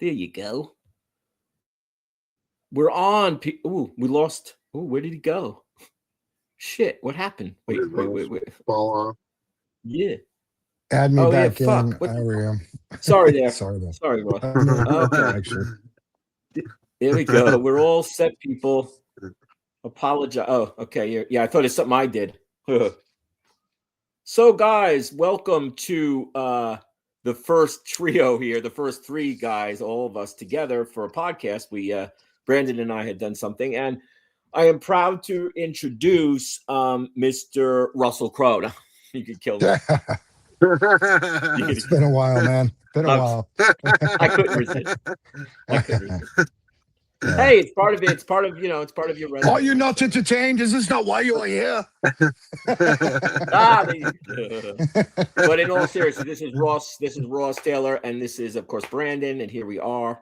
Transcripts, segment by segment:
There you go. We're on. Ooh, we lost. Ooh, where did he go? Shit, what happened? Wait. Fall off. Yeah. Add me back fuck. in. There we go. Sorry there. Sorry, Sorry, Ross. Okay. There we go. We're all set, people. Apologize. Oh, okay. Yeah, I thought it's something I did. So, guys, welcome to the first trio here, the first three guys, all of us together for a podcast. We, Brandon and I had done something, and I am proud to introduce Mr. Russell Crowe. You could kill me. It's been a while, man. Been a while. I couldn't resist. Yeah. Hey, it's part of it. It's part of it's part of your resume. Are you not entertained? Is this not why you are here? But in all seriousness, this is Ross. This is Ross Taylor, and this is, of course, Brandon. And here we are.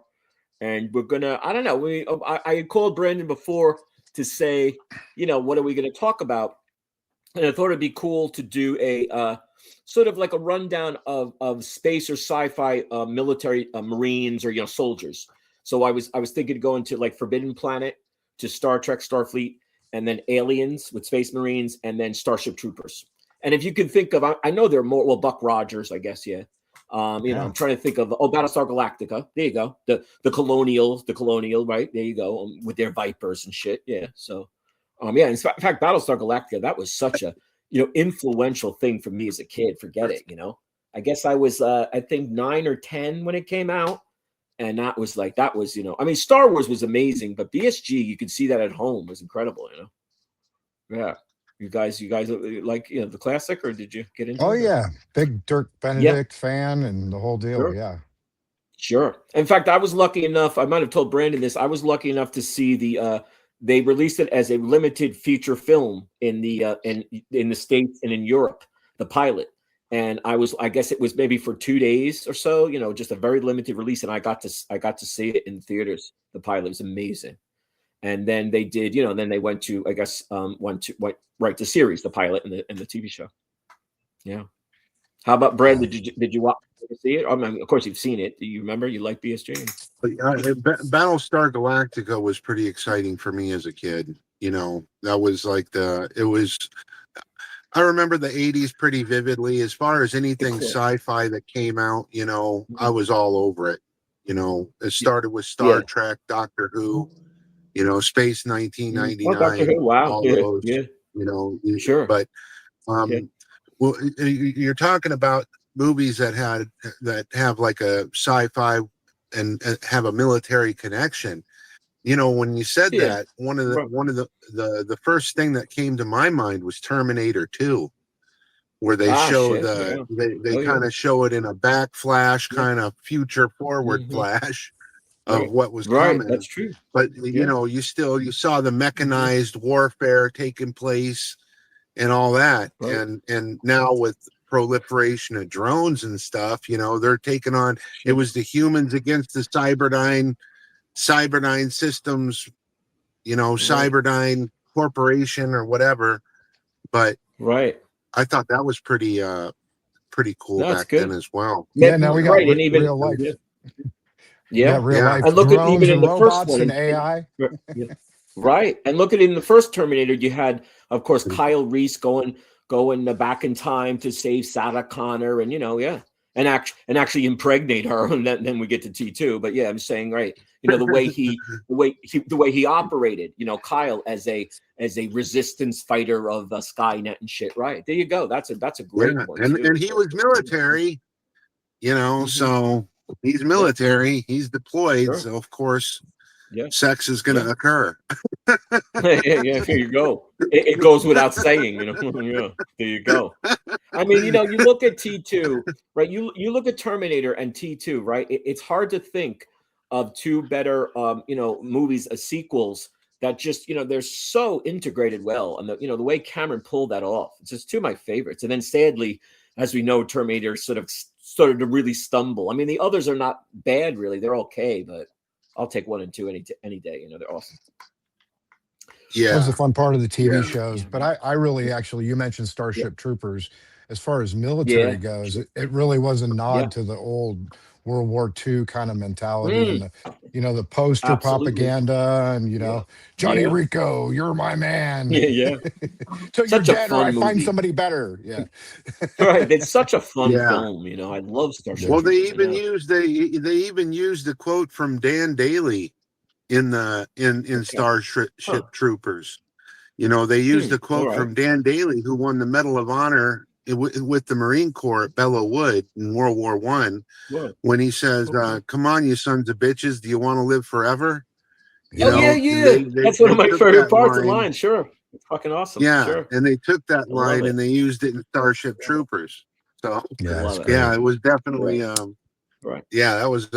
And we're gonna. I don't know. I called Brandon before to say, what are we gonna talk about? And I thought it'd be cool to do a sort of like a rundown of space or sci-fi military Marines or soldiers. So I was thinking of going to like Forbidden Planet, to Star Trek, Starfleet, and then Aliens with Space Marines, and then Starship Troopers. And if you can think of, I know there are more. Well, Buck Rogers, I guess, yeah. I'm trying to think of Battlestar Galactica. There you go. The colonial, right? There you go. With their Vipers and shit. Yeah. So, in fact, Battlestar Galactica, that was such a influential thing for me as a kid. Forget it. I guess I was I think 9 or 10 when it came out. And that was Star Wars was amazing, but BSG, you could see that at home, was incredible, Yeah. You guys like, the classic, or did you get into it? Oh, yeah. Big Dirk Benedict fan and the whole deal. Sure. Yeah. Sure. In fact, I was lucky enough, I might have told Brandon this, I was lucky enough to see they released it as a limited feature film in the States and in Europe, the pilot. And I guess it was maybe for 2 days or so, just a very limited release. And I got to see it in theaters. The pilot was amazing. And then they did, then they went to, I guess, went right to series, the pilot and the TV show. Yeah. How about Brandon? Did you see it? I mean, of course you've seen it. Do you remember? You like BSG? Battlestar Galactica was pretty exciting for me as a kid. That was like I remember the 80s pretty vividly. As far as anything sci-fi that came out, I was all over it. It started with Star Trek, Doctor Who, Space 1999. Doctor Who, wow. All those, Sure. But well, you're talking about movies that have like a sci-fi and have a military connection. When you said that, one of the first thing that came to my mind was Terminator 2, where they show they kind of show it in a backflash, kind of future forward flash of what was coming. That's true. But you saw the mechanized warfare taking place and all that, and now with proliferation of drones and stuff, they're taking on. It was the humans against the Cyberdyne Systems, Cyberdyne Corporation or whatever. But I thought that was pretty cool back then as well. Yeah, now we got real life. Yeah, real life. And look at drones even in and the first robots one, and AI. Right. And look at in the first Terminator, you had, of course, Kyle Reese going back in time to save Sarah Connor, and and actually impregnate her, and then we get to T2. But I'm saying, right, the way he operated, Kyle as a resistance fighter of Skynet and shit. Right, there you go. That's a great one. And he was military, so he's military. He's deployed, so of course, sex is going to occur. Here you go. It goes without saying, there you go. I mean, you look at T2, right? You look at Terminator and T2, right? It's hard to think of two better, movies as sequels that just, they're so integrated well. And the way Cameron pulled that off, it's just two of my favorites. And then sadly, as we know, Terminator sort of started to really stumble. I mean, the others are not bad, really. They're okay, but I'll take 1 and 2 any day. They're awesome. Yeah, that was the fun part of the TV shows. But I really actually, you mentioned Starship Troopers. As far as military goes, it really was a nod to the old World War II kind of mentality, and Mm, the poster absolutely. propaganda, and Yeah. Johnny Yeah. Rico, you're my man. Yeah. Yeah. Till you're Such a dead, or I fun find movie. somebody better. Yeah, Right. It's such a fun Yeah. film. I love Starship yeah, Well, Troopers. they even used the quote from Dan Daly in Okay. Starship Huh. Troopers. They used a All quote right. from Dan Daly, who won the Medal of Honor with the Marine Corps at Belleau Wood in World War One, Well, when he says, okay. "Come on, you sons of bitches, do you want to live forever?" yeah, And Yeah. That's one they of my took favorite that parts of line, line. Sure. It's fucking awesome. yeah, Sure. and they took that I love line it. and they used it in Starship Love it. Troopers. So I yeah. It's love it. yeah, great. it was definitely, Right. Right. yeah, that was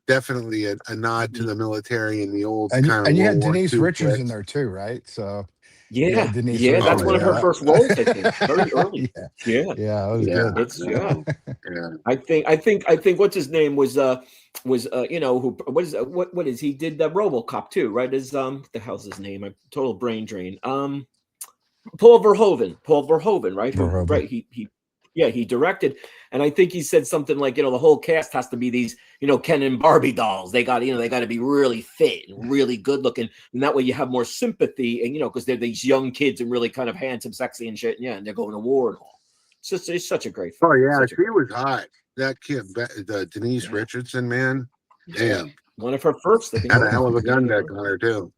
definitely a nod to Mhm. the military and the old And kind of you World had War Denise II Richards in flicks. there too, right? So you had Yeah. Denise Yeah. Oh That's one Richards. of her yeah, first roles, I think. Very early. Yeah, Yeah. yeah, it was yeah, good. It's yeah. yeah. I think what's his name was who what is he did RoboCop too, right? Is what the hell's his name? A total brain drain. Paul Verhoeven, right? Who Verhoeven. right he directed, and I think he said something like, the whole cast has to be these, Ken and Barbie dolls. They got to be really fit and really good looking, and that way you have more sympathy, and because they're these young kids and really kind of handsome, sexy and shit, and they're going to war and all. It's such a great film. Oh yeah, Such a she great was hot. That kid, Denise yeah. Richardson, man, Yeah. damn, One of her first, I think, had a hell also. of a Yeah, gun you're deck right. on her too.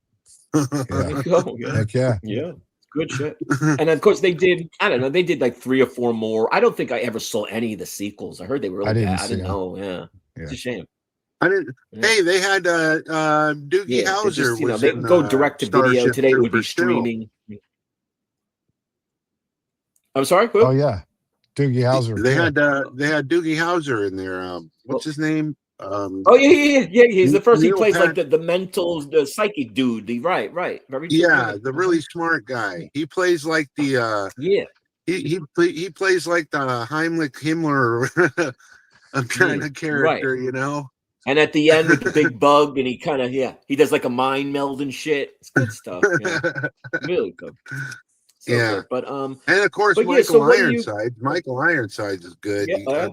There Yeah, you go. Yeah. heck yeah. Yeah. Good shit. And of course they did, I don't know, they did like 3 or 4 more. I don't think I ever saw any of the sequels. I heard they were I really didn't bad. I see didn't him. know. Yeah. It's Yeah, a shame. I didn't. Yeah. Hey, they had Doogie Yeah. They Howser just, was they in would go direct to video. Starship Today it would be Troopers too. streaming. I'm sorry, oh who? yeah, Doogie Howser. Yeah, They had Doogie Howser in there. What's Oh, his name? oh yeah. He's the first. He Neil plays like Pat. the mental, the psychic dude. Right. Very true. Yeah, Yeah. the really smart Yeah. guy. He plays like the Yeah. he plays like the Heimlich Himmler kind of Right. character. And at the end with the big bug, and he kind of he does like a mind meld and shit. It's good stuff. Yeah, really good, so Yeah. good. But And of course, yeah. So Michael what do you? Ironside. Michael Ironside is good. Yeah,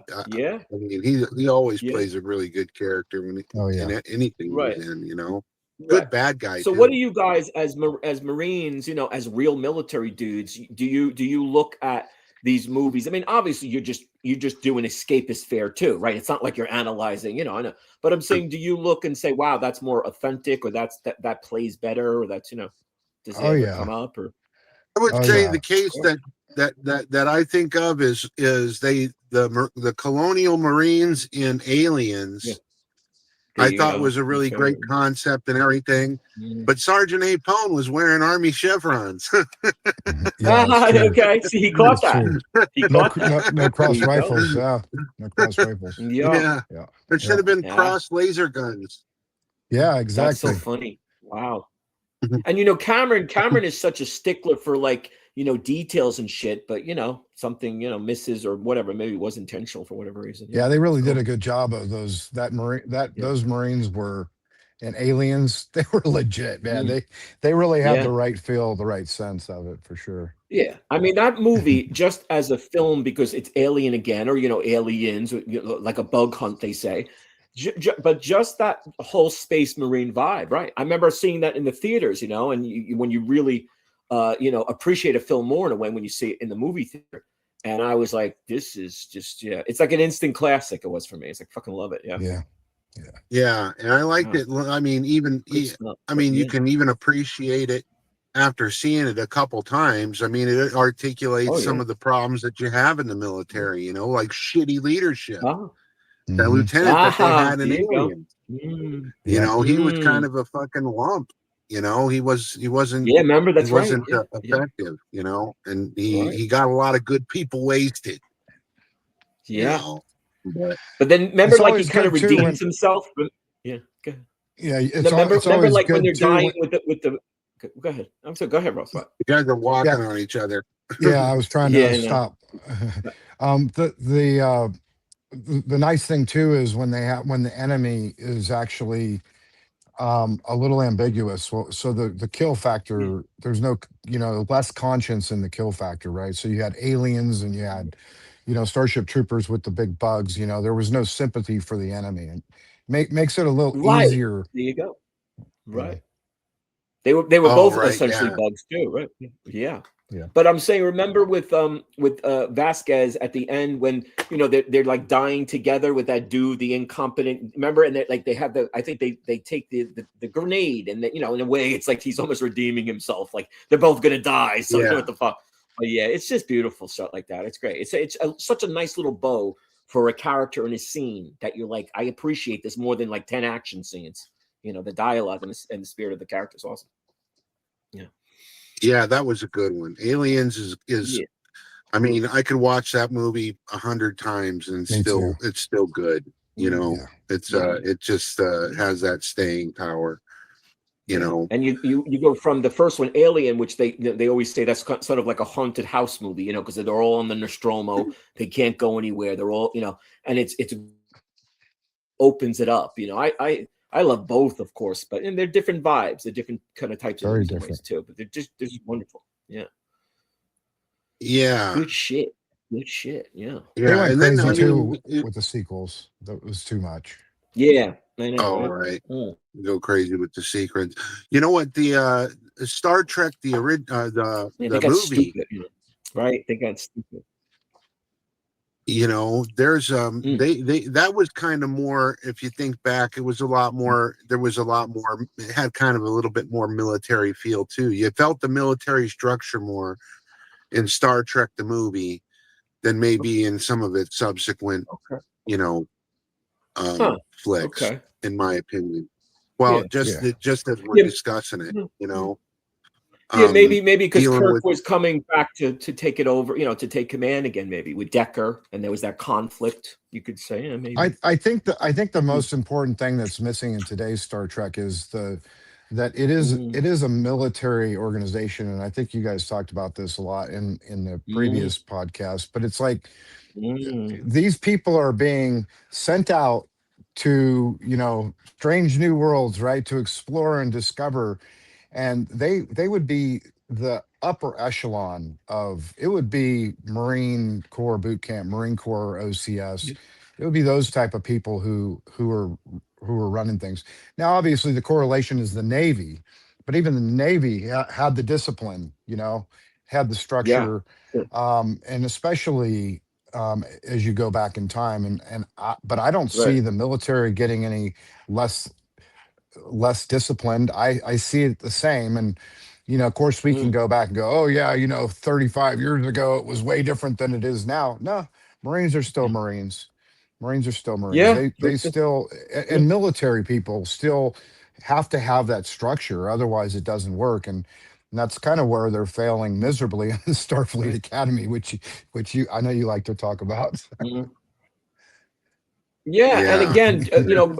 I mean, he always yeah. plays a really good character oh in yeah. anything Right, he's in. right. Good bad guy So what do too. you guys as Marines, as real military dudes, do you look at these movies? I mean, obviously you just do an escapist fare too, right? It's not like you're analyzing, I know. But I'm saying, do you look and say, wow, that's more authentic, or that plays better, or that's, does it Oh ever yeah. come up, or I would Oh say yeah. the case yeah. that I think of is the colonial Marines in Yeah. Aliens. There I you thought go. was a really Okay. great concept and everything. Mm. But Sergeant Apone was wearing Army chevrons. Yeah, that's true. Okay. See, he caught That's that. true. He No, caught that. no There cross you go. rifles. Yeah, no cross rifles. Yeah. Yeah, Yeah, there should yeah, have been Yeah. cross laser guns. yeah. That's so Exactly. funny. Wow. And Cameron is such a stickler for details and shit, but something, misses or whatever. Maybe it was intentional for whatever reason. Yeah, they really did So a good job of those. yeah. Those Marines were, and aliens. They were legit, man. Mm, They really had the yeah. right feel, the right sense of it for sure. Yeah. I mean, that movie, just as a film, because it's alien again, or, aliens, like a bug hunt, they say. But just that whole Space Marine vibe, right? I remember seeing that in the theaters, and when you really, appreciate a film more in a way when you see it in the movie theater. And I was like, this is just, it's like an instant classic. It was for me. It's like, fucking love it. Yeah. Yeah, yeah, Yeah, and I liked Wow. it. I mean, Good stuff. I But mean, you yeah. can even appreciate it after seeing it a couple times. I mean, it Oh, articulates yeah. some of the problems that you have in the military. Like shitty leadership. Ah, That hmm, lieutenant that they had there in you go. Alien. yeah, He was kind Mm. of a fucking lump. He wasn't Yeah, remember, that's right. Yeah. Yeah. effective. And Right. he got a lot of good people wasted. You Yeah. know, but But then remember, it's like he always kind of good too redeems when himself. But yeah. Go ahead. yeah, No, remember, it's always like when good they're too dying when with the. Go ahead. I'm sorry. Go ahead, Ross. What? the guys are yeah, walking on each other. yeah. I was trying to Yeah. No. stop. The nice thing too is when the enemy is actually a little ambiguous. So the kill Yeah. factor, there's no less conscience in the kill factor, right? So you had aliens and you had Starship Troopers with the big bugs. There was no sympathy for the enemy, and makes it a little Right. easier. There you go. Yeah. Right. They were Oh, both right, essentially yeah. bugs too, right? Yeah. Yeah. But I'm saying, remember with Vasquez at the end when they're like dying together with that dude, the incompetent. Remember, and they have I think they take the grenade, and in a way it's like he's almost redeeming himself. Like they're both gonna die, so Yeah. what the fuck? But yeah, it's just beautiful stuff like that. It's great. It's such a nice little bow for a character in a scene that you're like, I appreciate this more than like 10 action scenes. The dialogue and the spirit of the character is awesome. Yeah. Yeah, that was a good one. Aliens is Yeah. I mean, I could watch that movie 100 times and Me too. it's still good. Yeah. It's Yeah. it just has that staying power. And you go from the first one, Alien, which they always say that's sort of like a haunted house movie, because they're all on the Nostromo, they can't go anywhere, they're all and it's opens it up. I love both, of course, but they're different vibes, they're different kind of types of Very movies different. too, but they're just wonderful. Yeah. Yeah. Good shit. Yeah. They went And crazy then too with the sequels. That was too much. Yeah. I know. oh Right? right, go crazy with the secrets. You know what? The Star Trek, the They the got movie. stupid, right? They got stupid. There's they that was kind of more, if you think back, it was a lot more, it had kind of a little bit more military feel too. You felt the military structure more in Star Trek the movie than maybe in some of its subsequent Okay. flicks, Okay. in my opinion. Well, Yeah. just as we're Yeah. discussing it, Yeah, maybe because dealing Kirk with was coming back to take it over, to take command again, maybe with Decker, and there was that conflict. You could say, maybe. I think the most important thing that's missing in today's Star Trek is that it is a military organization, and I think you guys talked about this a lot in the previous podcast. But it's like these people are being sent out to strange new worlds, right, to explore and discover, and they would be the upper echelon of it. Would be Marine Corps boot camp, Marine Corps OCS. It would be those type of people who are running things. Now obviously the correlation is the Navy, but even the Navy had the discipline, had the Yeah. structure, and especially as you go back in time, but I don't see the military getting any less disciplined. I see it the same. And of course we can go back and go, oh yeah, 35 years ago it was way different than it is now. No, Marines are still Marines. Marines are still Marines. Yeah. They still, and military people still have to have that structure, otherwise it doesn't work. And that's kind of where they're failing miserably in the Starfleet Academy, which you I know you like to talk about. Yeah, and again,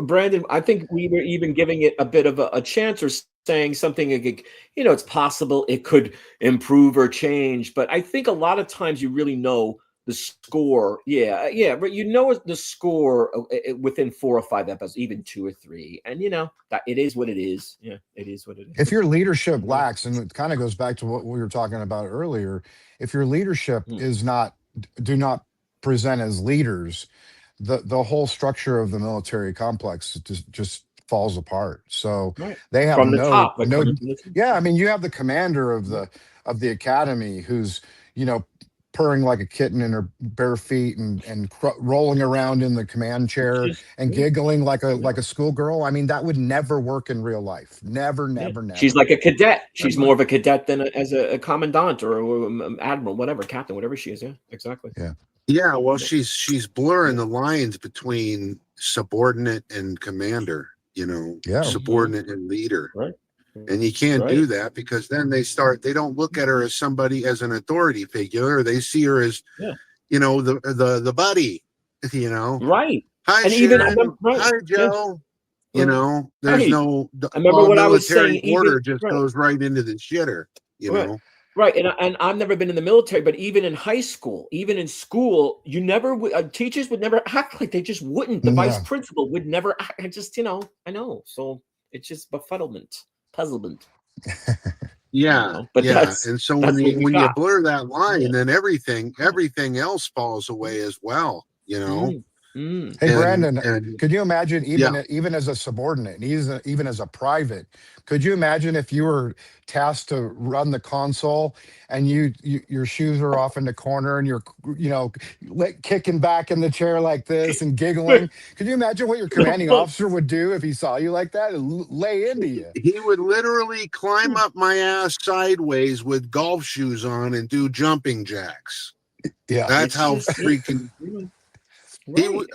Brandon, I think we were even giving it a bit of a chance, or saying something like, it's possible it could improve or change. But I think a lot of times you really know the score. Yeah, but the score within 4 or 5 episodes, even 2 or 3, and that it is what it is. Yeah, it is what it is. If your leadership lacks, and it kind of goes back to what we were talking about earlier, if your leadership do not present as leaders, the whole structure of the military complex just falls apart. So they have from the top. Yeah, I mean, you have the commander of the academy who's purring like a kitten in her bare feet and rolling around in the command chair and giggling like a schoolgirl. I mean, that would never work in real life. Never. She's like a cadet. She's more of a cadet than as a commandant or admiral, whatever, captain, whatever she is. Yeah, exactly. Yeah, well, she's blurring the lines between subordinate and commander, subordinate and leader. Right. And you can't do that, because then they don't look at her as somebody, as an authority figure. They see her as, the buddy, Right. Hi, and Sharon. Hi, Joe. There's no, I remember what I was saying, order just goes right into the shitter, know. Right, and I've never been in the military, but even in high school, even in school, you never teachers would never act like they just wouldn't. The vice principal would never act. I just, I know. So it's just befuddlement, puzzlement. Yeah, But yeah. And so when you blur that line, then everything else falls away as well, Hey, Brandon, And could you imagine even as a subordinate, and even as a private, could you imagine if you were tasked to run the console and your shoes are off in the corner and you're kicking back in the chair like this and giggling? Could you imagine what your commanding officer would do if he saw you like that and lay into you? He would literally climb up my ass sideways with golf shoes on and do jumping jacks. Yeah, that's how freaking. Right.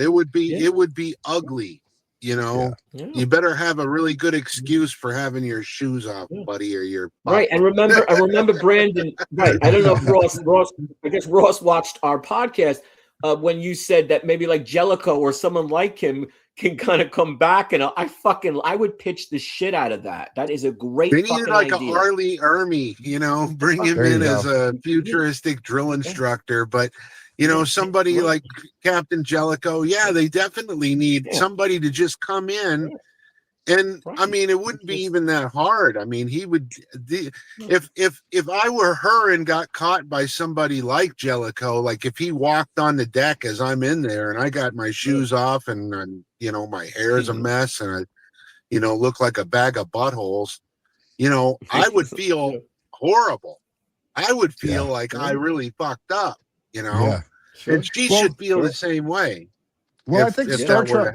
It would be ugly. You better have a really good excuse for having your shoes off, buddy, or your right. And I remember Brandon. Right. I don't know if Ross. I guess Ross watched our podcast when you said that maybe like Jellicoe or someone like him can kind of come back, and I would pitch the shit out of that. That is a great. They needed like idea. a Arlie Ermy, bring him in as a futuristic drill instructor, but. Somebody like Captain Jellicoe, they definitely need somebody to just come in. And I mean, it wouldn't be even that hard. I mean, he would, if I were her and got caught by somebody like Jellicoe, like if he walked on the deck as I'm in there and I got my shoes off and my hair is a mess and I, look like a bag of buttholes, I would feel horrible. I would feel like I really fucked up. Yeah, sure. And she should feel the same way. Well, I think Star Trek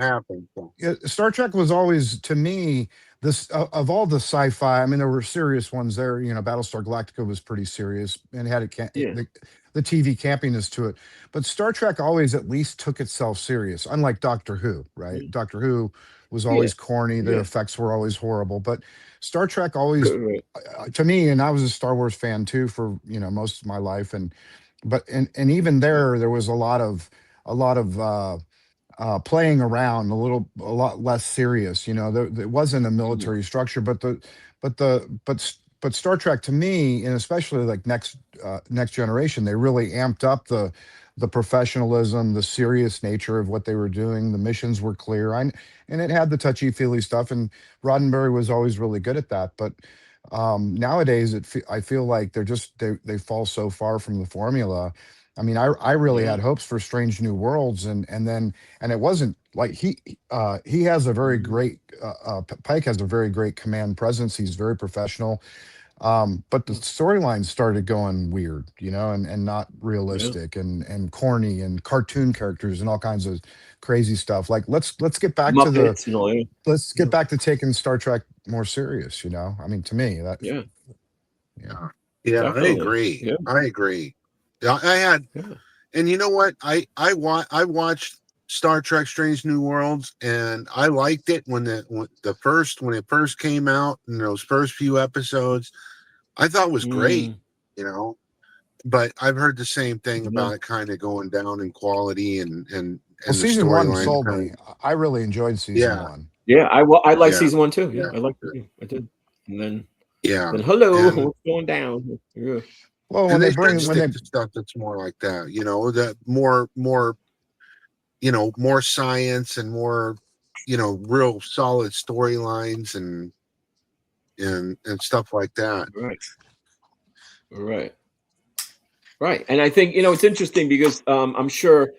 Star Trek was always, to me, this of all the sci-fi. I mean, there were serious ones there. Battlestar Galactica was pretty serious and had the TV campiness to it. But Star Trek always at least took itself serious, unlike Doctor Who, right? Doctor Who was always corny. The effects were always horrible. But Star Trek always, to me, and I was a Star Wars fan too for most of my life, and even there was a lot of playing around, a lot less serious. There wasn't a military structure, but Star Trek to me, and especially like Next Generation, they really amped up the professionalism, the serious nature of what they were doing. The missions were clear, and it had the touchy feely stuff. And Roddenberry was always really good at that, but. Nowadays, I feel like they fall so far from the formula. I mean, I really had hopes for Strange New Worlds, and it wasn't like he has a very great Pike has a very great command presence. He's very professional, but the storylines started going weird, and not realistic and corny and cartoon characters and all kinds of crazy stuff. Like let's get back to let's get back to taking Star Trek more serious. I mean, to me that I agree. I agree. I had, and you know what? I watched Star Trek: Strange New Worlds, and I liked it when it first came out, and those first few episodes, I thought was great. But I've heard the same thing about it kind of going down in quality and season one sold me. I really enjoyed season one. Yeah, I like season one too. Yeah, I liked it. I did. And then then what's going down? Yeah. Well, when they stuff that's more like that, that more more science and more real solid storylines and stuff like that. Right. And I think it's interesting because I'm sure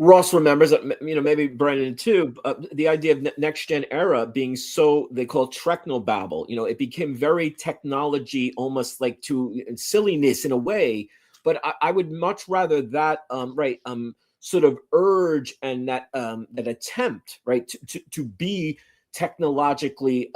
Ross remembers that, maybe Brennan too, the idea of next gen era being so, they call technobabble. It became very technology, almost like to silliness in a way. But I would much rather that, sort of urge and that attempt, right, to be technologically,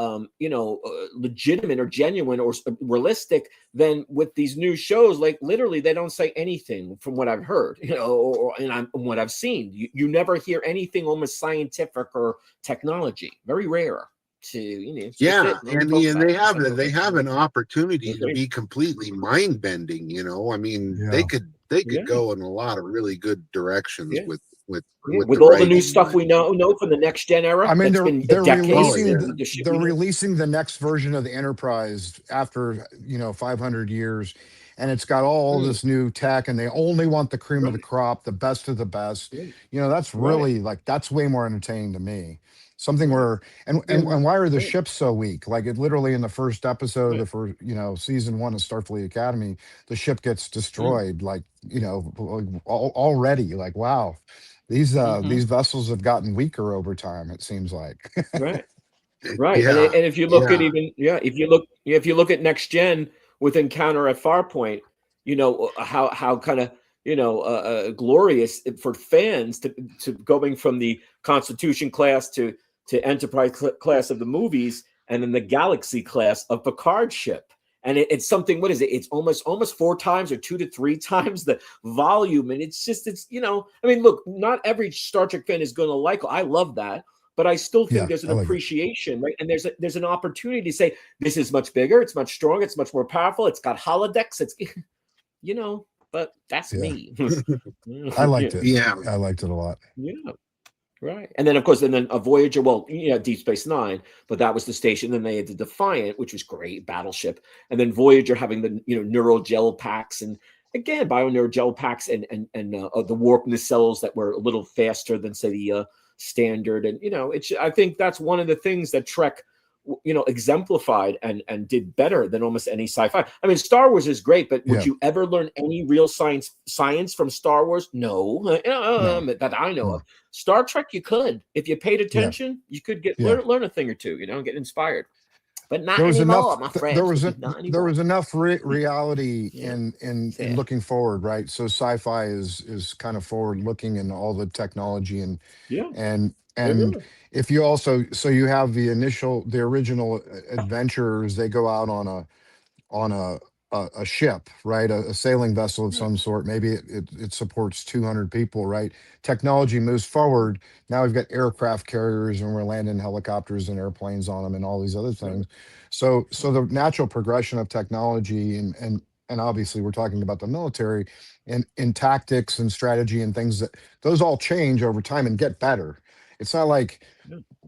legitimate or genuine or realistic than with these new shows. Like literally, they don't say anything from what I've heard, and what I've seen. You never hear anything almost scientific or technology. Very rare to and they have an opportunity to be completely mind bending. I mean, they could go in a lot of really good directions with all the new stuff we know from the next gen era. I mean, they're releasing the next version of the Enterprise after 500 years, and it's got all this new tech, and they only want the cream of the crop, the best of the best. That's really like, that's way more entertaining to me. Something where, and why are the ships so weak? Like, it literally in the first episode of the first, season 1 of Starfleet Academy, the ship gets destroyed. Like, already, like, wow, these vessels have gotten weaker over time, it seems like. Right. Yeah, And if you look at if you look at Next Gen with Encounter at Farpoint, how kind of glorious for fans to going from the Constitution class to Enterprise class of the movies, and then the Galaxy class of Picard ship. And it's something, what is it? It's almost 4 times or 2 to 3 times the volume. And it's look, not every Star Trek fan is going to like it. I love that. But I still think there's an appreciation, right? And there's an opportunity to say, this is much bigger, it's much stronger, it's much more powerful, it's got holodecks, it's, but that's me. I liked it. Yeah. I liked it a lot. Yeah. Right. And then, of course, a Voyager, Deep Space Nine, but that was the station. Then they had the Defiant, which was great, battleship. And then Voyager having the, neural gel packs, and again, bio gel packs, and the warp nacelles that were a little faster than, say, the standard. And, I think that's one of the things that Trek, exemplified and did better than almost any sci-fi. I mean, Star Wars is great, but would you ever learn any real science from Star Wars? No, that I know of. Star Trek, you could, if you paid attention, you could learn a thing or two, get inspired. But not anymore, my friend. There was enough reality in looking forward, right? So sci-fi is kind of forward looking in all the technology, and if you also, so you have the original adventurers, they go out on a ship, right? A sailing vessel of some sort. Maybe it supports 200 people, right? Technology moves forward. Now we've got aircraft carriers, and we're landing helicopters and airplanes on them, and all these other things. So the natural progression of technology, and obviously we're talking about the military, and in tactics and strategy and things, that those all change over time and get better. It's not like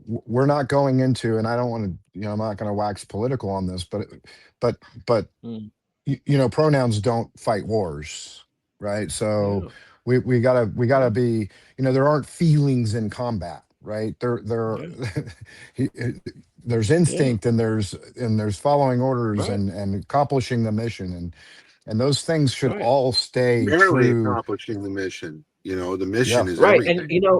we're not going into, and I don't want to, I'm not going to wax political on this, but pronouns don't fight wars, right? So we gotta be, there aren't feelings in combat, right? There's instinct, and there's following orders, and accomplishing the mission, and those things should all stay true. Accomplishing the mission. The mission is right. everything. And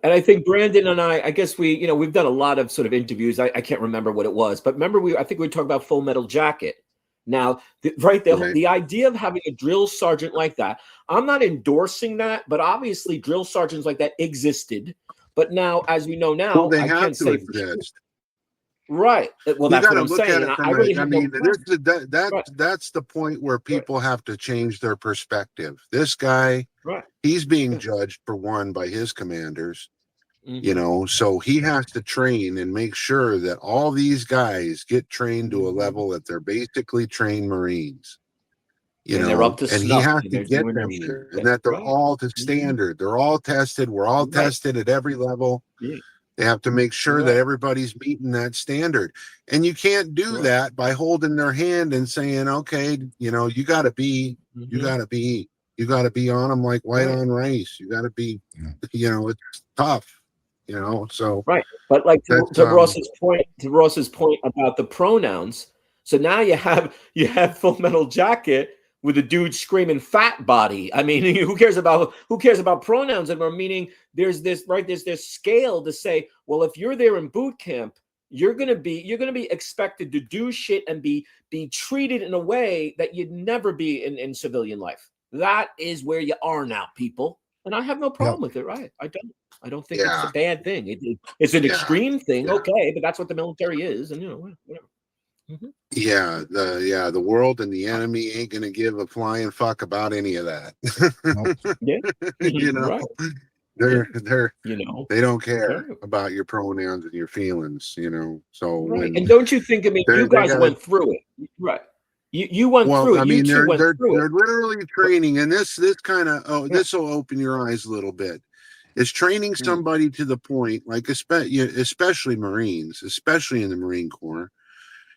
and I think Brandon and I guess we've done a lot of sort of interviews. I can't remember what it was, but remember I think we talked about Full Metal Jacket. Now, the idea of having a drill sergeant like that, I'm not endorsing that, but obviously drill sergeants like that existed. But now, as we know now, they I have can't to say exist. Right. Well, that's what I'm saying. That's the point where people have to change their perspective. This guy, he's being judged, for one, by his commanders. So he has to train and make sure that all these guys get trained to a level that they're basically trained Marines. They're up to snuff, and he has to get them there, and that they're all to standard. They're all tested. We're all tested at every level. They have to make sure that everybody's meeting that standard. And you can't do that by holding their hand and saying, okay, you got to be on them like white on rice. You got to be, it's tough. So but like to Ross's point about the pronouns. So now you have Full Metal Jacket with a dude screaming fat body. I mean, who cares about pronouns? And we're meaning there's this scale to say, well, if you're there in boot camp, you're gonna be expected to do shit and be treated in a way that you'd never be in civilian life. That is where you are now, people. And I have no problem with it, right? I don't think it's a bad thing. It's an extreme thing, okay, but that's what the military is, and whatever. The world and the enemy ain't gonna give a flying fuck about any of that. They don't care about your pronouns and your feelings. So and don't you think? I mean, you guys went through it, right? You went through it. I mean, they're literally training, and this kind of this will open your eyes a little bit. Is training somebody to the point, like especially Marines, especially in the Marine Corps.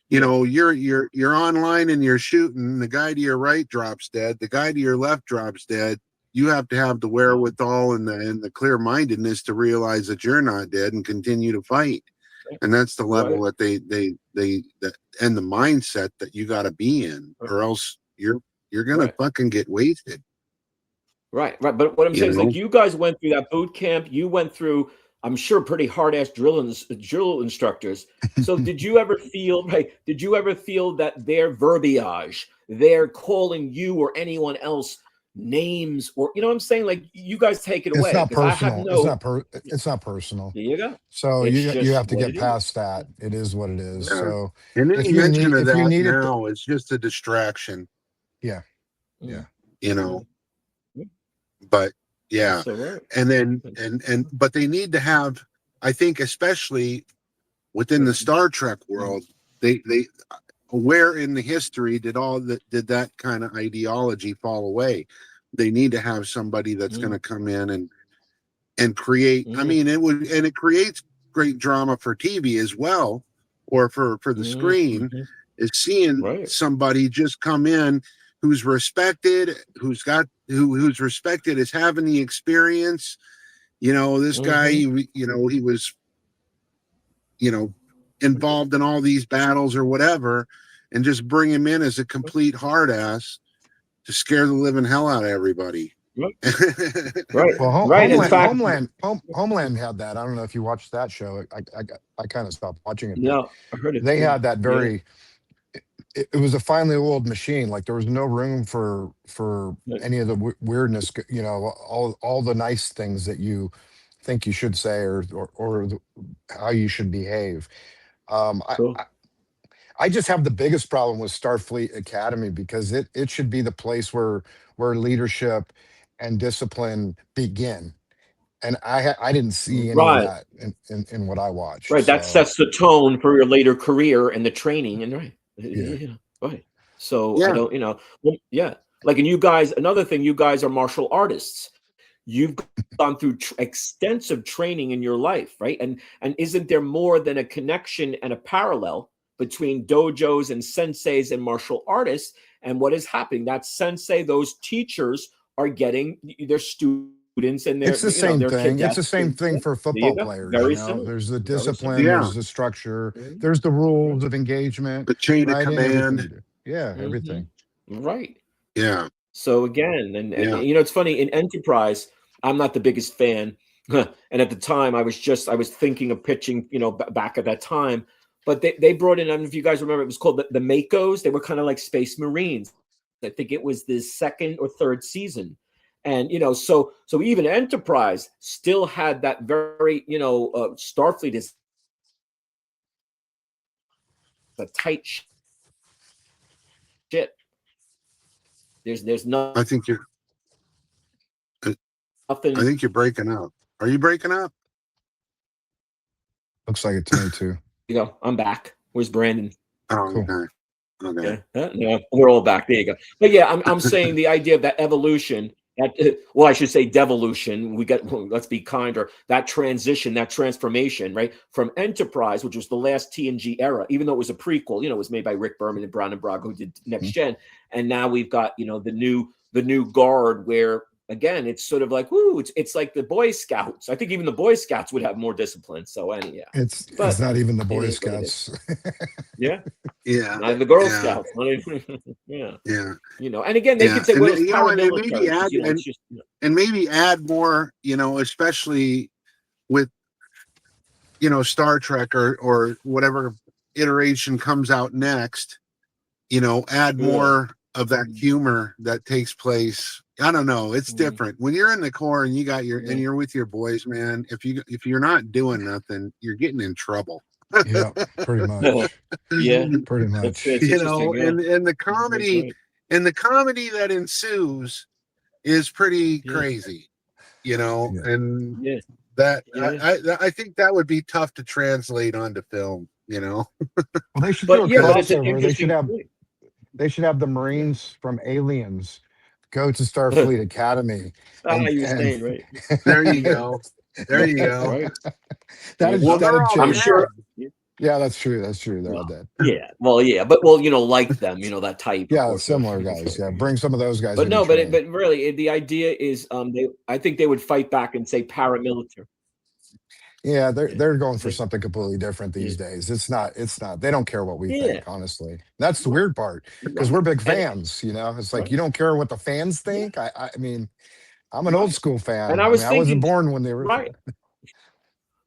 You know, you're online and you're shooting. The guy to your right drops dead. The guy to your left drops dead. You have to have the wherewithal and the clear mindedness to realize that you're not dead and continue to fight. And that's the level that they and the mindset that you got to be in, or else you're gonna fucking get wasted. Right. But what I'm saying is, like, you guys went through that boot camp. You went through, I'm sure, pretty hard ass drill instructors. So did you ever feel Did you ever feel that their verbiage, their calling you or anyone else names, or you know what I'm saying? Like, you guys take it away. It's not personal. It's not personal. There you go. So you have to get past that. It is what it is. Yeah. So and any mention of that now, it's just a distraction. Yeah. You know. But yeah, and then but they need to have, I think, especially within the Star Trek world, they where in the history did that kind of ideology fall away? They need to have somebody that's going to come in and create. I mean, it creates great drama for TV as well, or for the screen, is seeing somebody just come in who's respected, who's respected, is having the experience. You know, this guy, he was, involved in all these battles or whatever, and just bring him in as a complete hard ass to scare the living hell out of everybody. Right. Well, Homeland had that. I don't know if you watched that show. I kind of stopped watching it. No, I heard it. They had that very. It was a finely oiled machine. Like, there was no room for any of the weirdness. You know, all the nice things that you think you should say or how you should behave. I just have the biggest problem with Starfleet Academy, because it should be the place where leadership and discipline begin. And I didn't see any of that in what I watched. Right. That sets the tone for your later career and the training. And right. So I don't, like, and you guys, another thing, you guys are martial artists. You've gone through extensive training in your life, right? And isn't there more than a connection and a parallel between dojos and senseis and martial artists? And what is happening? That sensei, those teachers are getting their students and their. It's the same thing. It's the same thing for football players. Very similar. There's the discipline. There's the structure. There's the rules of engagement. The chain of command. Everything. Right. Yeah. So again, and it's funny, in Enterprise, I'm not the biggest fan. And at the time I was thinking of pitching, back at that time, but they brought in, I don't know if you guys remember, it was called the Makos. They were kind of like Space Marines. I think it was the second or third season. And, so even Enterprise still had that very, Starfleet is a tight shit. There's no. I think you're breaking up. Are you breaking up? Looks like it to me too. I'm back. Where's Brandon? Oh, cool. Okay. Yeah, we're all back. There you go. But yeah, I'm saying the idea of that evolution. I should say devolution. Let's be kinder. That transition, that transformation, right, from Enterprise, which was the last TNG era, even though it was a prequel. It was made by Rick Berman and Brown and Braga, who did Next Gen, and now we've got the new guard, where again it's sort of like it's like the Boy Scouts. I think even the Boy Scouts would have more discipline. So it's not even the Boy Scouts. Yeah. Not the Girl Scouts. And again, they could say, well, it's paramilitary. And maybe add more, especially with, Star Trek or whatever iteration comes out next, add more of that humor that takes place. I don't know. It's different when you're in the Corps and you got and you're with your boys, man. If you're not doing nothing, you're getting in trouble. Yeah, pretty much. Pretty much. And the comedy and the comedy that ensues is pretty crazy, and that I think that would be tough to translate onto film, Well, they should do a crossover. They should have the Marines from Aliens go to Starfleet Academy. You're saying, right? There you go. There you go. Right. That is I'm sure. Yeah, that's true. That's true. They're all Well, dead. yeah. Well, yeah. But well, like them, that type. Of Yeah, course. similar guys. Yeah, bring some of those guys. But in no, to train. but really, the idea is, I think they would fight back and say paramilitary. Yeah, they're going for Say, something completely different these yeah. days. It's not. They don't care what we Yeah. think, honestly. That's the weird part, because we're big fans. It's like you don't care what the fans think. I mean, I'm an old school fan. And I was thinking, wasn't born when they were right.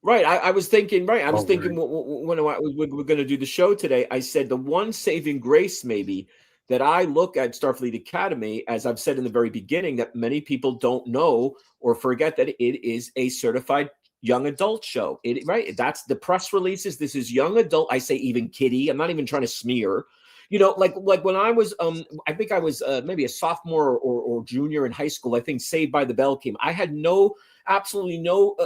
Right. I was thinking, right. I was thinking right. when we're going to do the show today, I said the one saving grace maybe that I look at Starfleet Academy, as I've said in the very beginning, that many people don't know or forget, that it is a certified young adult show. Right. That's the press releases. This is young adult. I say even kiddie. I'm not even trying to smear. Like when I was, I think I was maybe a sophomore or junior in high school. I think Saved by the Bell came. I had absolutely no,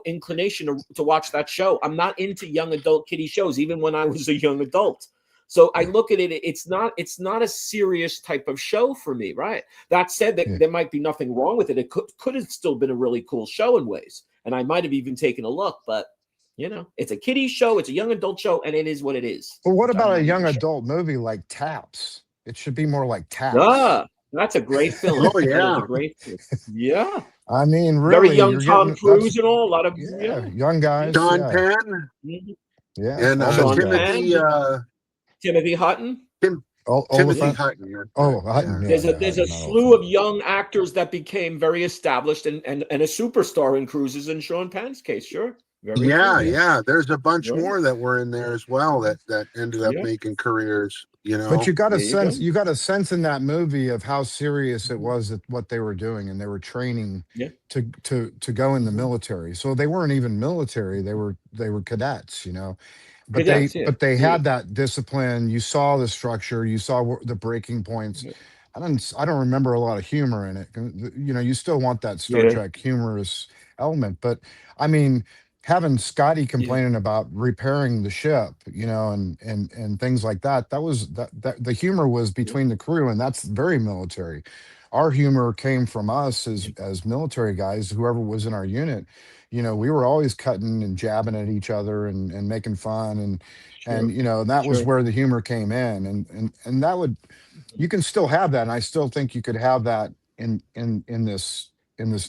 inclination to watch that show. I'm not into young adult kiddie shows, even when I was a young adult. So I look at it. It's not a serious type of show for me, right? That said, there might be nothing wrong with it. It could have still been a really cool show in ways, and I might have even taken a look. But it's a kiddie show, it's a young adult show, and it is what it is. Well, what about a young adult movie like Taps? It should be more like Taps. That's a great film. Oh yeah, that is a great film. Yeah. I mean, really, very young Tom Cruise and all. A lot of young guys. Sean Penn. Yeah, and Timothy Hutton. Timothy Hutton. Oh, Hutton. There's a slew of young actors that became very established and a superstar in Cruises, in Sean Penn's case. Sure. Yeah. There's a bunch more that were in there as well that ended up making careers. But you got a sense. You got a sense in that movie of how serious it was at what they were doing, and they were training to go in the military. So they weren't even military; they were cadets. But they had that discipline. You saw the structure. You saw the breaking points. I don't remember a lot of humor in it. You still want that Star Trek humorous element, but I mean, having Scotty complaining about repairing the ship, and things like that. That was that the humor was between the crew, and that's very military. Our humor came from us as military guys, whoever was in our unit. We were always cutting and jabbing at each other and making fun, and that was where the humor came in, and that would, you can still have that, and I still think you could have that in this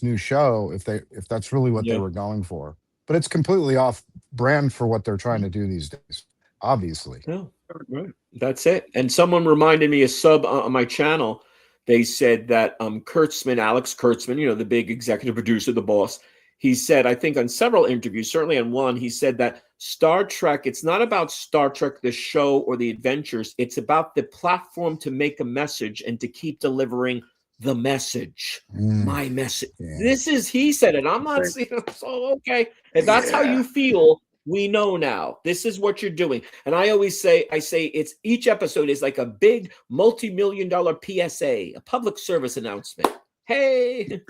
new show if that's really what they were going for. But it's completely off brand for what they're trying to do these days, obviously. No, right. That's it. And someone reminded me, a sub on my channel, they said that Alex Kurtzman, the big executive producer, the boss, he said, I think on several interviews, certainly on one, he said that Star Trek, it's not about Star Trek, the show or the adventures. It's about the platform to make a message and to keep delivering the message, my message. This is, he said it. I'm not saying, so okay. If that's how you feel, we know now. This is what you're doing. And I always say, it's each episode is like a big multi-million-dollar PSA, a public service announcement. Hey,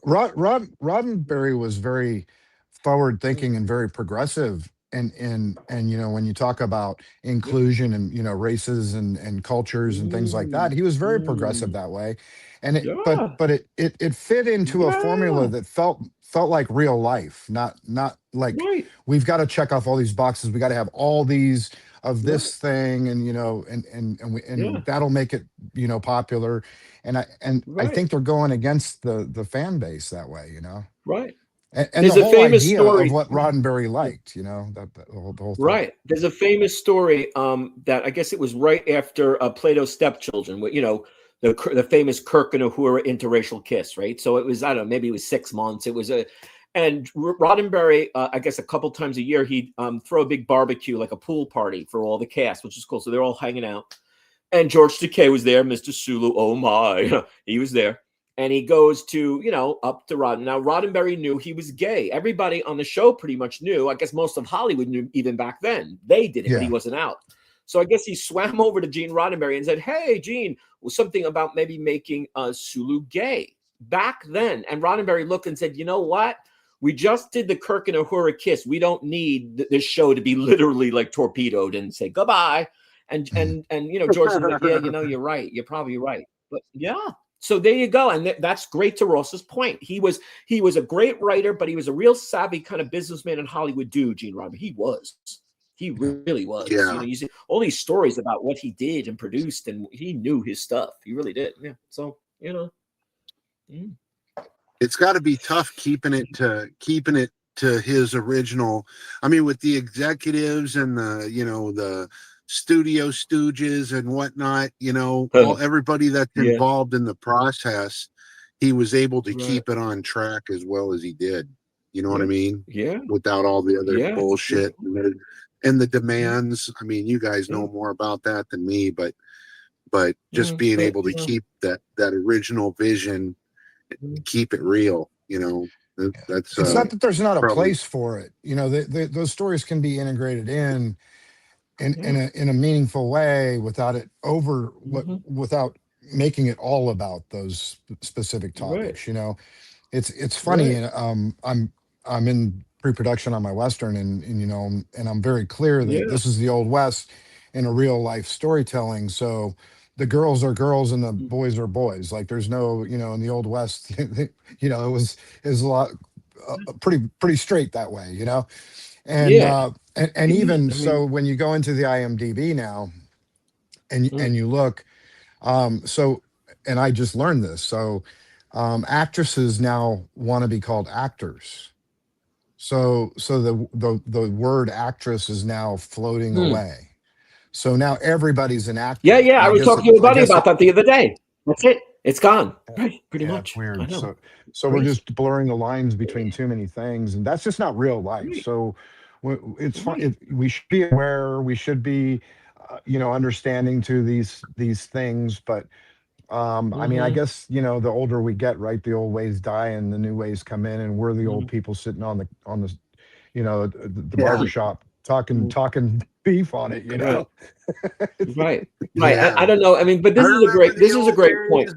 Roddenberry was very forward thinking and very progressive. And when you talk about inclusion and races and cultures and things like that, he was very progressive that way. And it fit into a formula that felt like real life, not like we've got to check off all these boxes. We got to have all these of this thing, and that'll make it popular. And I think they're going against the fan base that way, Right. And there's the whole famous idea story of what Roddenberry liked, the whole thing. Right. There's a famous story that I guess it was right after Plato's Stepchildren, the famous Kirk and Uhura interracial kiss, right? So it was, I don't know, maybe it was 6 months. It was and Roddenberry, I guess a couple times a year, he'd throw a big barbecue, like a pool party for all the cast, which is cool. So they're all hanging out. And George Takei was there, Mr. Sulu, oh my, he was there. And he goes to, up to Rodden. Now, Roddenberry knew he was gay. Everybody on the show pretty much knew. I guess most of Hollywood knew even back then. They didn't, but he wasn't out. So I guess he swam over to Gene Roddenberry and said, hey, Gene, was something about maybe making Sulu gay back then. And Roddenberry looked and said, you know what? We just did the Kirk and Uhura kiss. We don't need this show to be literally like torpedoed and say goodbye. And George said, yeah, you're right. You're probably right. But yeah. So there you go. And that's great to Ross's point. He was a great writer, but he was a real savvy kind of businessman and Hollywood dude, Gene Roddenberry. He was. He really was. Yeah. You see all these stories about what he did and produced, and he knew his stuff. He really did. Yeah. So It's got to be tough keeping it to his original. I mean, with the executives and the studio stooges and whatnot, everybody that's involved in the process, he was able to keep it on track as well as he did. You know what I mean? Yeah. Without all the other bullshit and the demands. I mean, you guys know more about that than me, but just being able to keep that original vision, keep it real, that's it's not that there's not a probably place for it. Those stories can be integrated in a meaningful way without it without making it all about those specific topics. It's funny, and I'm in pre-production on my Western, and I'm very clear that this is the Old West in a real life storytelling. So the girls are girls and the boys are boys. Like there's no, in the Old West, it was a lot pretty straight that way, and even so when you go into the IMDb now and you look, so, and I just learned this. So actresses now want to be called actors. So the word actress is now floating away. So now everybody's an actor. Yeah. I was talking to a buddy about that the other day. That's it. It's gone. Right. Pretty much. It's weird. So we're just blurring the lines between too many things, and that's just not real life. So it's fun. We should be aware. We should be, understanding to these things. But I mean, I guess the older we get, right, the old ways die and the new ways come in, and we're the old people sitting on the the barbershop talking beef on it. Right. I don't know. I mean, but this is a great point.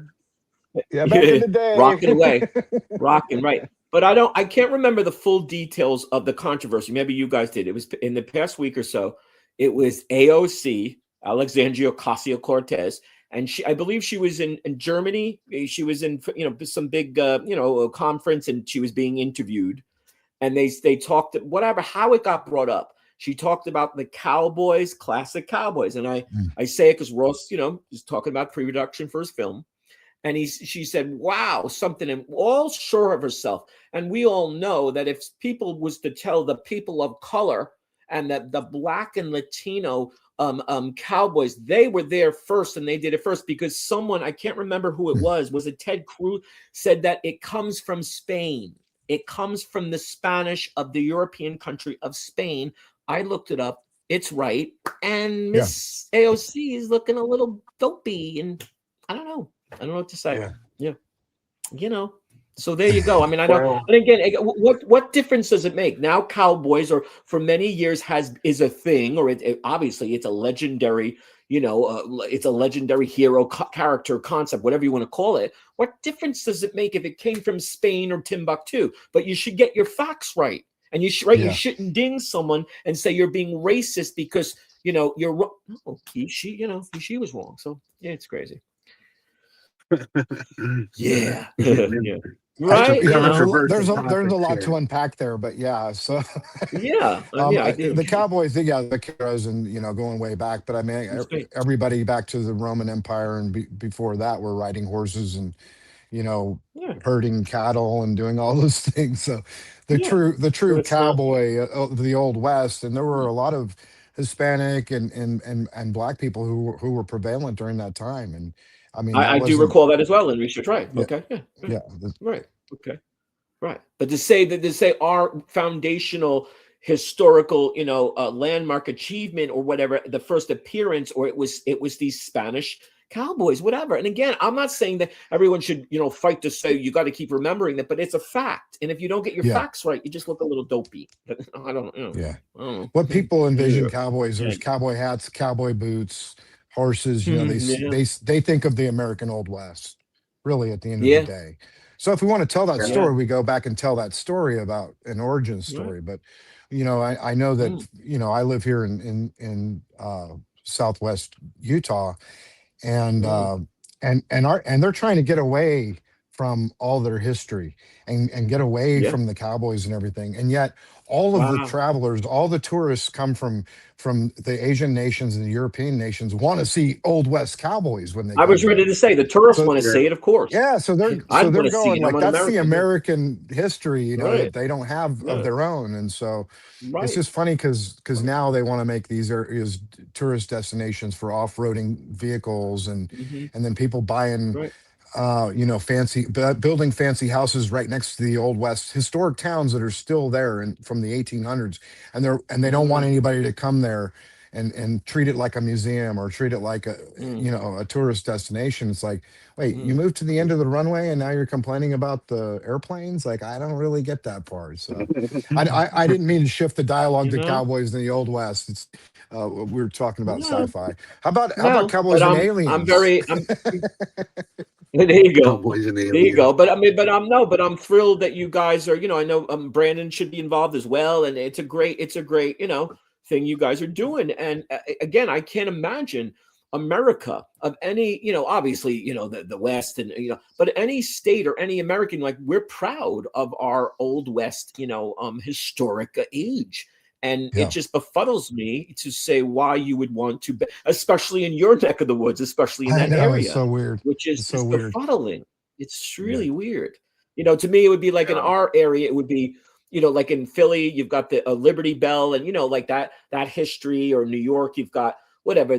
Yeah, back in the day, rocking, right. But I can't remember the full details of the controversy. Maybe you guys did. It was in the past week or so. It was AOC, Alexandria Ocasio-Cortez, and I believe she was in Germany. She was in some big conference, and she was being interviewed, and they talked how it got brought up. She talked about the Cowboys, classic Cowboys, and I say it because Ross, is talking about pre-production for his film, and she said, "Wow, something," and all sure of herself. And we all know that if people was to tell the people of color and that the Black and Latino Cowboys, they were there first, and they did it first because someone, I can't remember who it was it Ted Cruz, said that it comes from Spain. It comes from the Spanish of the European country of Spain. I looked it up. It's right. And Miss AOC is looking a little dopey, and I don't know what to say. Yeah. So there you go. I mean, I don't. And again, what difference does it make now? Cowboys, or for many years is a thing, or obviously it's a legendary, it's a legendary hero character concept, whatever you want to call it. What difference does it make if it came from Spain or Timbuktu? But you should get your facts right, and you shouldn't ding someone and say you're being racist because you're wrong. No, she was wrong. So yeah, it's crazy. Yeah. Right. There's a lot to unpack there, but yeah. So the Cowboys, the Caras, and going way back. But I mean, everybody back to the Roman Empire and before that were riding horses and herding cattle and doing all those things. So the true cowboy of the Old West, and there were a lot of Hispanic and Black people who were prevalent during that time. And I mean, I do recall that as well in research. Right. Yeah. Okay. Yeah. Right. Okay. Right. But to say our foundational historical, landmark achievement or whatever, the first appearance, or it was these Spanish Cowboys, whatever. And again, I'm not saying that everyone should, fight to say you got to keep remembering that, but it's a fact. And if you don't get your facts right, you just look a little dopey. I don't know. Yeah. I don't know. What people envision cowboys, there's cowboy hats, cowboy boots, horses, they think of the American Old West, really, at the end of the day. So if we want to tell that story, we go back and tell that story about an origin story. But I know that I live here in Southwest Utah, and they're trying to get away from all their history and get away from the Cowboys and everything, and yet all of the Wow. travelers, all the tourists come from the Asian nations and the European nations want to see Old West cowboys when they I come was ready there. to say the tourists So want to Yeah. see it, of course. yeah, I want they're to see going it. I'm like an that's the American. American history, you know, Right. that they don't have of Yeah. their own. And so it's Right. just funny because now they want to make these areas tourist destinations for off-roading vehicles, Hmm. and then people buying Right. building fancy houses right next to the old west historic towns that are still there and from the 1800s, and they don't want anybody to come there and treat it like a museum or treat it like a Mm. a tourist destination. It's like, wait, you Mm. moved to the end of the runway and now you're complaining about the airplanes? Like, I don't really get that part. So I didn't mean to shift the dialogue You to know? cowboys in the old west. It's we were talking about No. sci-fi. How about No. But cowboys and I'm aliens? very. There you go. Cowboys and There you aliens. go. But I mean, but I'm thrilled that you guys are. I know Brandon should be involved as well, and it's a great thing you guys are doing. And again, I can't imagine America of any obviously the West and but any state or any American, like, we're proud of our old West historic age. And Yeah. it just befuddles me to say why you would want to, especially in your neck of the woods, especially in I that know, area, it's so weird. which is It's so just weird. befuddling. It's Yeah. really weird. To me, it would be like in Yeah. our area, it would be, like in Philly, you've got the Liberty Bell, and like that history, or New York, you've got whatever,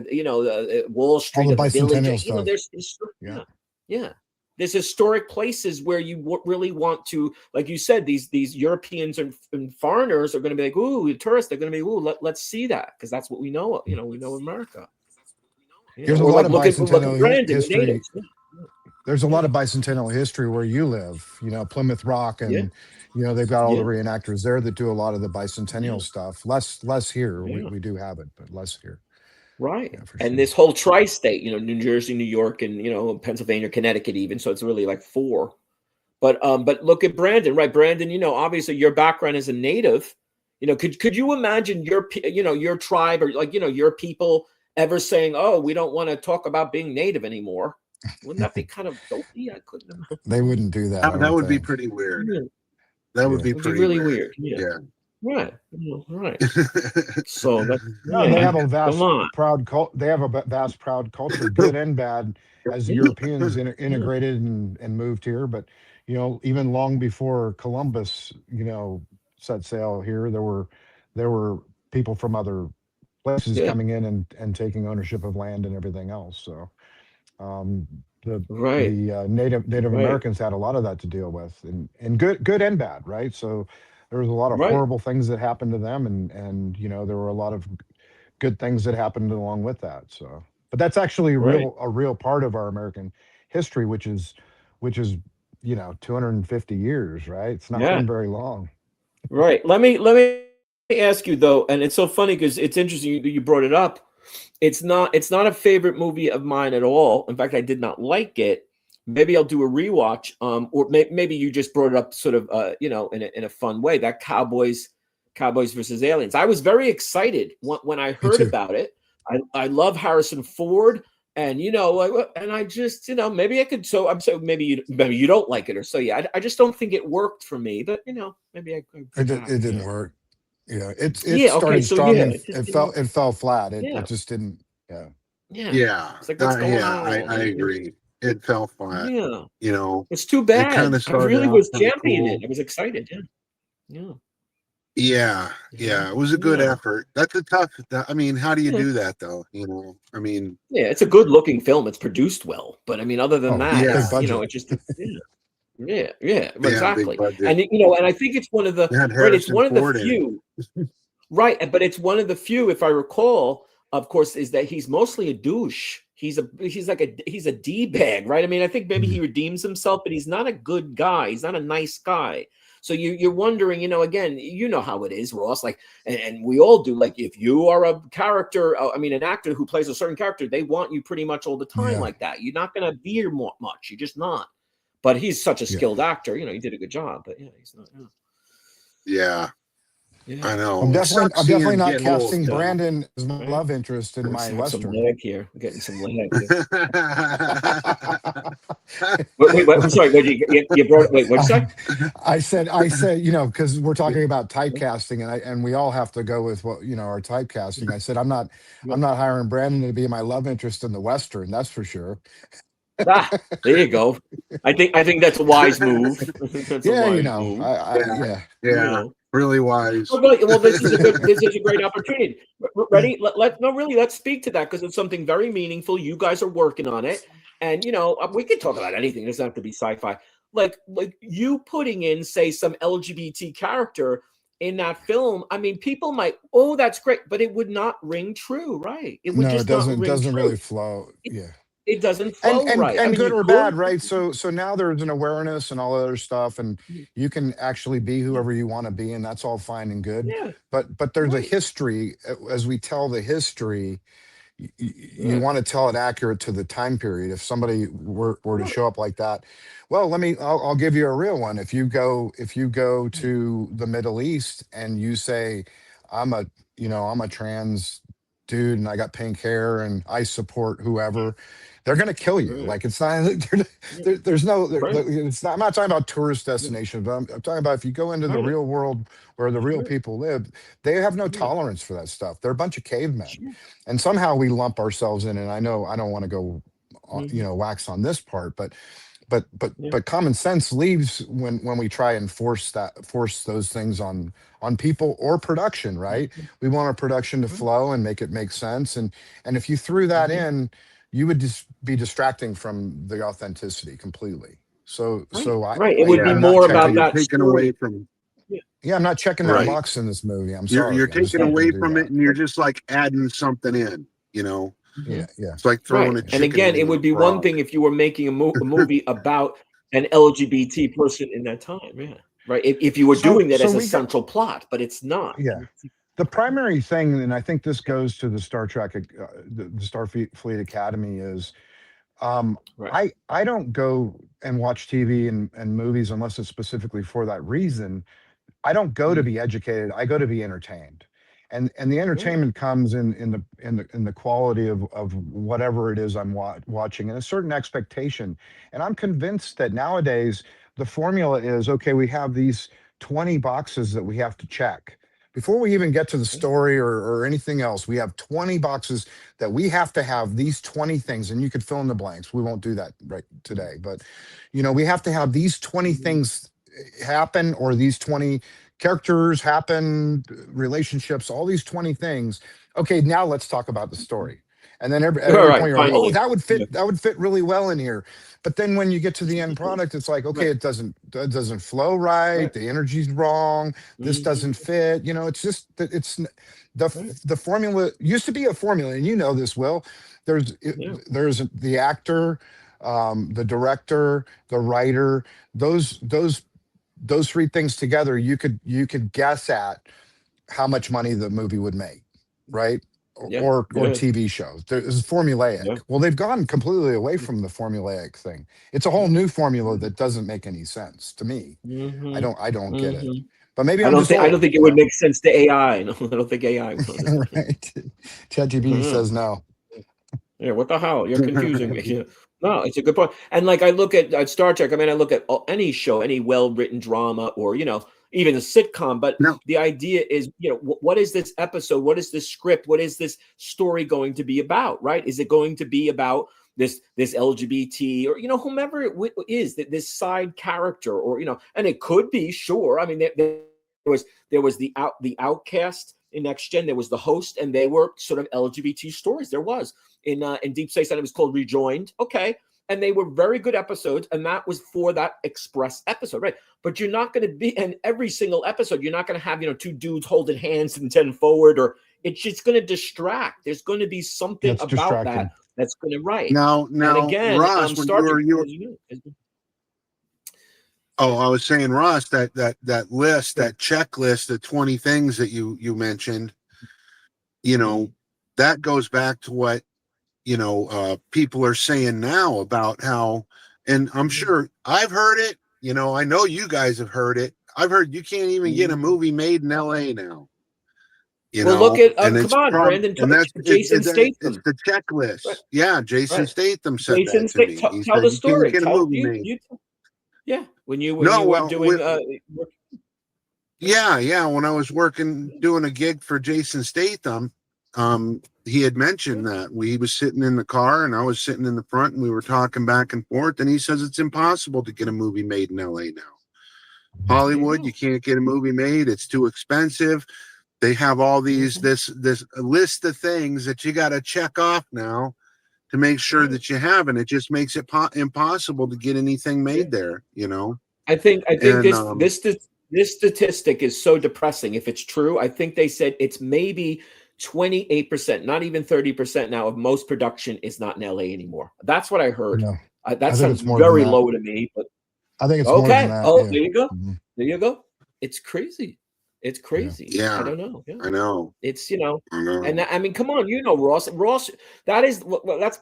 Wall Street, the of the Village. bicentennial stuff. There's Yeah. yeah. There's historic places where you really want to, like you said, these Europeans and foreigners are going to be like, ooh, tourists. They're going to be, ooh, let's see that, because that's what we know. We know America. There's a Or lot like of look at bicentennial Brandon, the history. natives. There's a lot of bicentennial history where you live, Plymouth Rock, Yeah. and they've got all the Yeah. reenactors there that do a lot of the bicentennial stuff. Less here. Yeah. We do have it, but less here. Right. Yeah, for And sure. this whole tri-state, New Jersey, New York, and Pennsylvania, Connecticut, even. So it's really like 4. But look at Brandon, right? Brandon, obviously your background as a native, could you imagine your tribe, or like, your people ever saying, oh, we don't want to talk about being native anymore? Wouldn't that be kind of dopey? I couldn't imagine. They wouldn't do that. I That don't would be think. pretty weird. Yeah. That would Yeah. be It would be pretty really weird. weird. Yeah. Yeah. Right. Right. So that's No, they have a vast, come on. proud They have a vast, proud culture, good and bad, as the Europeans integrated and moved here. But even long before Columbus, set sail here, there were people from other places Yeah. coming in and taking ownership of land and everything else. So the Right. Native Right. Americans had a lot of that to deal with, and good and bad, right? So there was a lot of Right. horrible things that happened to them, and there were a lot of good things that happened along with that. So, but that's actually Right. a real part of our American history, which is 250 years, right? It's not Yeah. been very long. Right. Let me ask you though, and it's so funny because it's interesting you brought it up. It's not a favorite movie of mine at all. In fact, I did not like it. Maybe I'll do a rewatch. Or maybe you just brought it up sort of in a fun way. That Cowboys versus Aliens. I was very excited when I heard too. about it. I love Harrison Ford. And and I just maybe I could. So maybe you don't like it, or so. Yeah, I just don't think it worked for me. But maybe I It didn't work. Yeah, it Yeah, okay, started so strong yeah, and it just it fell flat. Yeah. It just didn't. Yeah. Yeah, Yeah. it's like, what's going Yeah, on? I agree. It fell flat. Yeah, It it's too kind bad. of I started really out was kind of championing cool. it. I was excited. Yeah. Yeah. It was a good Yeah. effort. That's a tough. I mean, how do you Yeah. do that though? I mean, Yeah, it's a good looking film. It's produced well, but I mean, other than Oh, that, yeah. big it's, budget. it just yeah, Yeah, exactly. big budget. And and I think it's one of the It had right. It's Harrison one of the Ford in it. few. Right, but it's one of the few, if I recall, of course, is that he's mostly a douche. He's a D-bag, right? I mean, I think maybe he redeems himself, but he's not a good guy. He's not a nice guy. So you're wondering, again, how it is, Ross. Like, and we all do. Like, if you are a character, an actor who plays a certain character, they want you pretty much all the time Yeah. like that. You're not going to veer much. You're just not. But he's such a skilled actor. He did a good job. But yeah, he's not. Yeah. Yeah. I know. I'm It definitely, sucks I'm seeing definitely him not get old, casting though. Brandon as my Right. love interest in Let's my have some Western. leg here. We're getting some leg. Wait, I'm sorry. What you brought? Wait, what'd you say? I said, because we're talking about typecasting, and we all have to go with what our typecasting. I said, I'm not hiring Brandon to be my love interest in the Western. That's for sure. Ah, there you go. I think that's a wise move. That's a Yeah, wise move. yeah. You Yeah, know. really wise. Well, this is a great opportunity. Ready? Let's speak to that because it's something very meaningful. You guys are working on it, and we could talk about anything. It doesn't have to be sci-fi. Like you putting in, say, some LGBT character in that film. I mean, people might, oh, that's great, but it would not ring true, right? It would No, it just not ring doesn't really true. flow. It, Yeah. it doesn't and flow and right. I and mean, good you or could. bad, right? So now there's an awareness and all that other stuff, and you can actually be whoever you want to be, and that's all fine and good. Yeah, But there's a right. history. As we tell the history, you Yeah, want to tell it accurate to the time period. If somebody were to right. show up like that, well, I'll give you a real one. If you go to the Middle East and you say, I'm a I'm a trans dude and I got pink hair and I support whoever, they're going to kill you. Right. Like, it's not Yeah, there's no right. it's not. I'm not talking about tourist Yeah, destinations, but I'm talking about if you go into the right. real world where the real Sure. people live, they have no Yeah, tolerance for that stuff. They're a bunch of cavemen, sure. and somehow we lump ourselves in. And I know I don't want to go Mhm. wax on this part, but Yeah. common sense leaves when we try and force those things on people or production, right? Mhm. We want our production to Right. flow and make it make sense, and if you threw that Mhm. in, you would just be distracting from the authenticity completely. So Right. so Right. It would be Yeah, I'm not more yeah. about You're checking. that taking away story. from Yeah. Yeah, I'm not checking that right. box in this movie. I'm You're sorry, I'm just taking not Yeah. going away to do from it, that. and you're just like adding something in. Mhm. Yeah, yeah, It's like Right. throwing a yeah. And chicken again, it into a would be one frog. thing if you were making a movie about an LGBT person in that time. Yeah. Right. If you were doing that So as a we got, central plot, but it's not. yeah. The primary thing, and I think this goes to the Star Trek, the Starfleet Academy, is Right. I don't go and watch TV and movies unless it's specifically for that reason. I don't go to Mm. be educated. I go to be entertained. And the Right. entertainment comes in the quality of whatever it is I'm watching, and a certain expectation. And I'm convinced that nowadays the formula is, okay, we have these 20 boxes that we have to check. Before we even get to the story or anything else, we have 20 boxes that we have to have, these 20 things, and you could fill in the blanks. We won't do that right today, but we have to have these 20 Mhm. things happen, or these 20 characters happen, relationships, all these 20 things. Okay, now let's talk about the story. And then at All every right. point you're like, oh, Finally. Yeah. that would fit really well in here. But then when you get to the end product, it's like, okay, Right. it doesn't flow right. Right. The energy's wrong. This Mhm. doesn't fit. It's just that Right. the formula used to be a formula, and this, Will. Yeah. There's the actor, the director, the writer. Those three things together, you could guess at how much money the movie would make, right? Yeah. Or Yeah. TV shows. There's formulaic. Yeah. Well, they've gone completely away from the formulaic thing. It's a whole new formula that doesn't make any sense to me. Mm-hmm. I don't get it. Mm-hmm. But maybe I'm just I don't old, think it would make sense to AI. No, I don't think AI would understand. right? ChatGPT Yeah. says no. Yeah, what the hell? You're confusing me. Yeah. No, it's a good point. And like I look at Star Trek, I mean, I look at any show, any well-written drama, or even a sitcom. But No, the idea is, what is this episode? What is this script? What is this story going to be about? Right? Is it going to be about this LGBT or whomever is this side character, or and it could be, sure. I mean, there was the outcast in Next Gen. There was the host, and they were sort of LGBT stories. There was in Deep Space Nine, it was called Rejoined. Okay. And they were very good episodes, and that was for that express episode, right? But you're not going to be in every single episode. You're not going to have two dudes holding hands and 10 forward, or it's just going to distract. There's going to be something It's about that distracting. that's going to write. And now, again, Ross, when Star Trek, you were, oh, yeah. I was saying, Ross, that list, that checklist, the 20 things that you mentioned, that goes back to what people are saying now about how, and I'm sure I've heard it. I know you guys have heard it. I've heard you can't even get a movie made in L.A. now. You Well, know, look at and come on, Brandon. and that's Jason it's Statham. the checklist. Right. Yeah, Jason Right. Statham said Jason that to me. Statham. He Tell said the you can't story. get a Tell movie made. Yeah, when you No, were well, doing yeah, when I was doing a gig for Jason Statham, he had mentioned that he was sitting in the car and I was sitting in the front and we were talking back and forth, and he says it's impossible to get a movie made in LA now. Hollywood, you can't get a movie made, it's too expensive. They have all these this list of things that you got to check off now to make sure that you have, and it just makes it impossible to get anything made there, you know. I think And this statistic is so depressing. If it's true, I think they said it's maybe 28%, not even 30% now of most production is not in LA anymore. That's what I heard. No, That sounds more than very that. low to me, but I think it's more than that. Oh, yeah. there you go. Mhm. There you go. It's crazy. It's crazy. Yeah. I don't know. Yeah. I know. It's I know. and I mean, come on, Ross. That's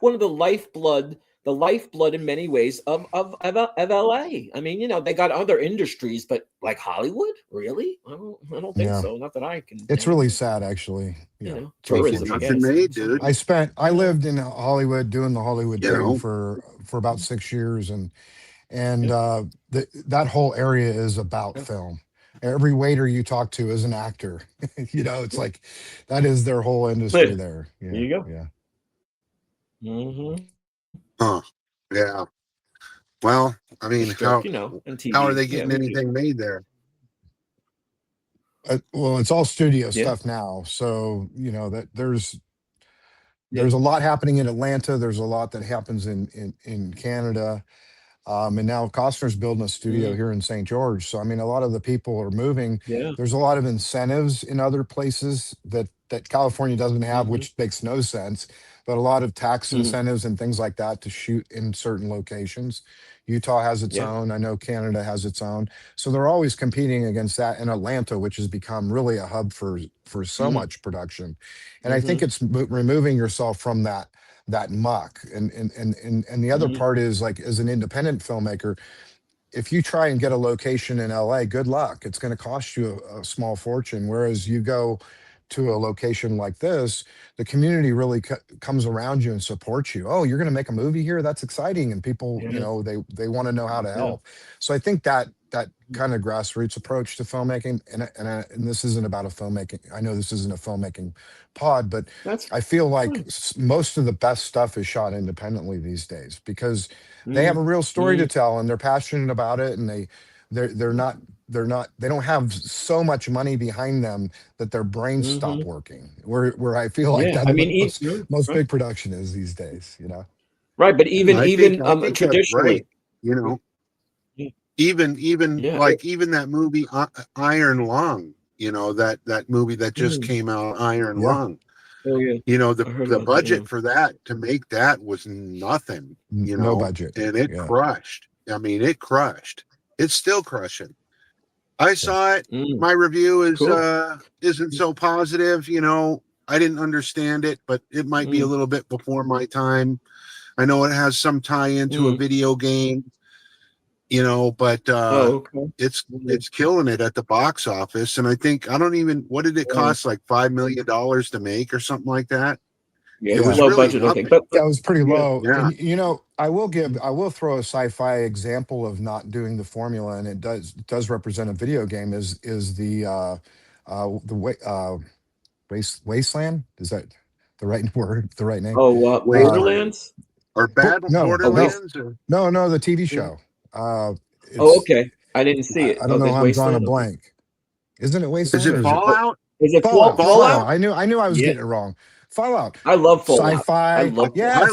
one of the lifeblood in many ways of LA. I mean, they got other industries, but like Hollywood, really? I don't think Yeah. so. Not that I can. It's really sad, actually. Yeah. Tourism. I guess. Nothing made, dude. I lived in Hollywood doing the Hollywood You thing know? for about 6 years, and that whole area is about film. Every waiter you talk to is an actor. It's like that is their whole industry there. Yeah, there you go. Yeah. Mm-hmm. Huh. Yeah. Well, I mean, how are they getting anything made there? Well, it's all studio stuff now. So, that there's a lot happening in Atlanta. There's a lot that happens in Canada. And now Costner's building a studio here in St. George. So, I mean, a lot of the people are moving. Yeah. There's a lot of incentives in other places that California doesn't have, which makes no sense. But a lot of tax incentives and things like that to shoot in certain locations. Utah has its own. I know Canada has its own. So they're always competing against that. And Atlanta, which has become really a hub for so much production. And I think it's removing yourself from that muck. And the other part is, like, as an independent filmmaker, if you try and get a location in LA, good luck. It's going to cost you a small fortune. Whereas you go to a location like this, the community really comes around you and supports you. Oh, you're going to make a movie here? That's exciting. And people, they want to know how to help. So I think that kind of grassroots approach to filmmaking, and this isn't about a filmmaking. I know this isn't a filmmaking pod, but I feel like most of the best stuff is shot independently these days because they have a real story to tell and they're passionate about it, and they don't have so much money behind them that their brains stop working. Where I feel like that most big production is these days, Right, but even I think traditionally, right, even even that movie Iron Lung, that movie that just came out, Iron Lung. Oh yeah. The budget for that to make that was nothing, no budget, and it crushed. I mean, it crushed. It's still crushing. I saw it. My review isn't so positive. I didn't understand it, but it might be a little bit before my time. I know it has some tie into a video game, but it's killing it at the box office. And I think what did it cost? Like $5 million to make or something like that. Yeah, it was low budget, I think. But that was pretty low. Yeah. And, I will throw a sci-fi example of not doing the formula, and it does represent a video game. Is the Wasteland? Is that the right word? The right name? Oh, Borderlands or Borderlands? No, the TV show. Okay. I didn't see it. I don't know how I'm drawing a blank. Isn't it Wasteland? Is it Fallout? Is it Fallout? I knew I was getting it wrong. Fallout. I love Fallout. Sci-fi. It's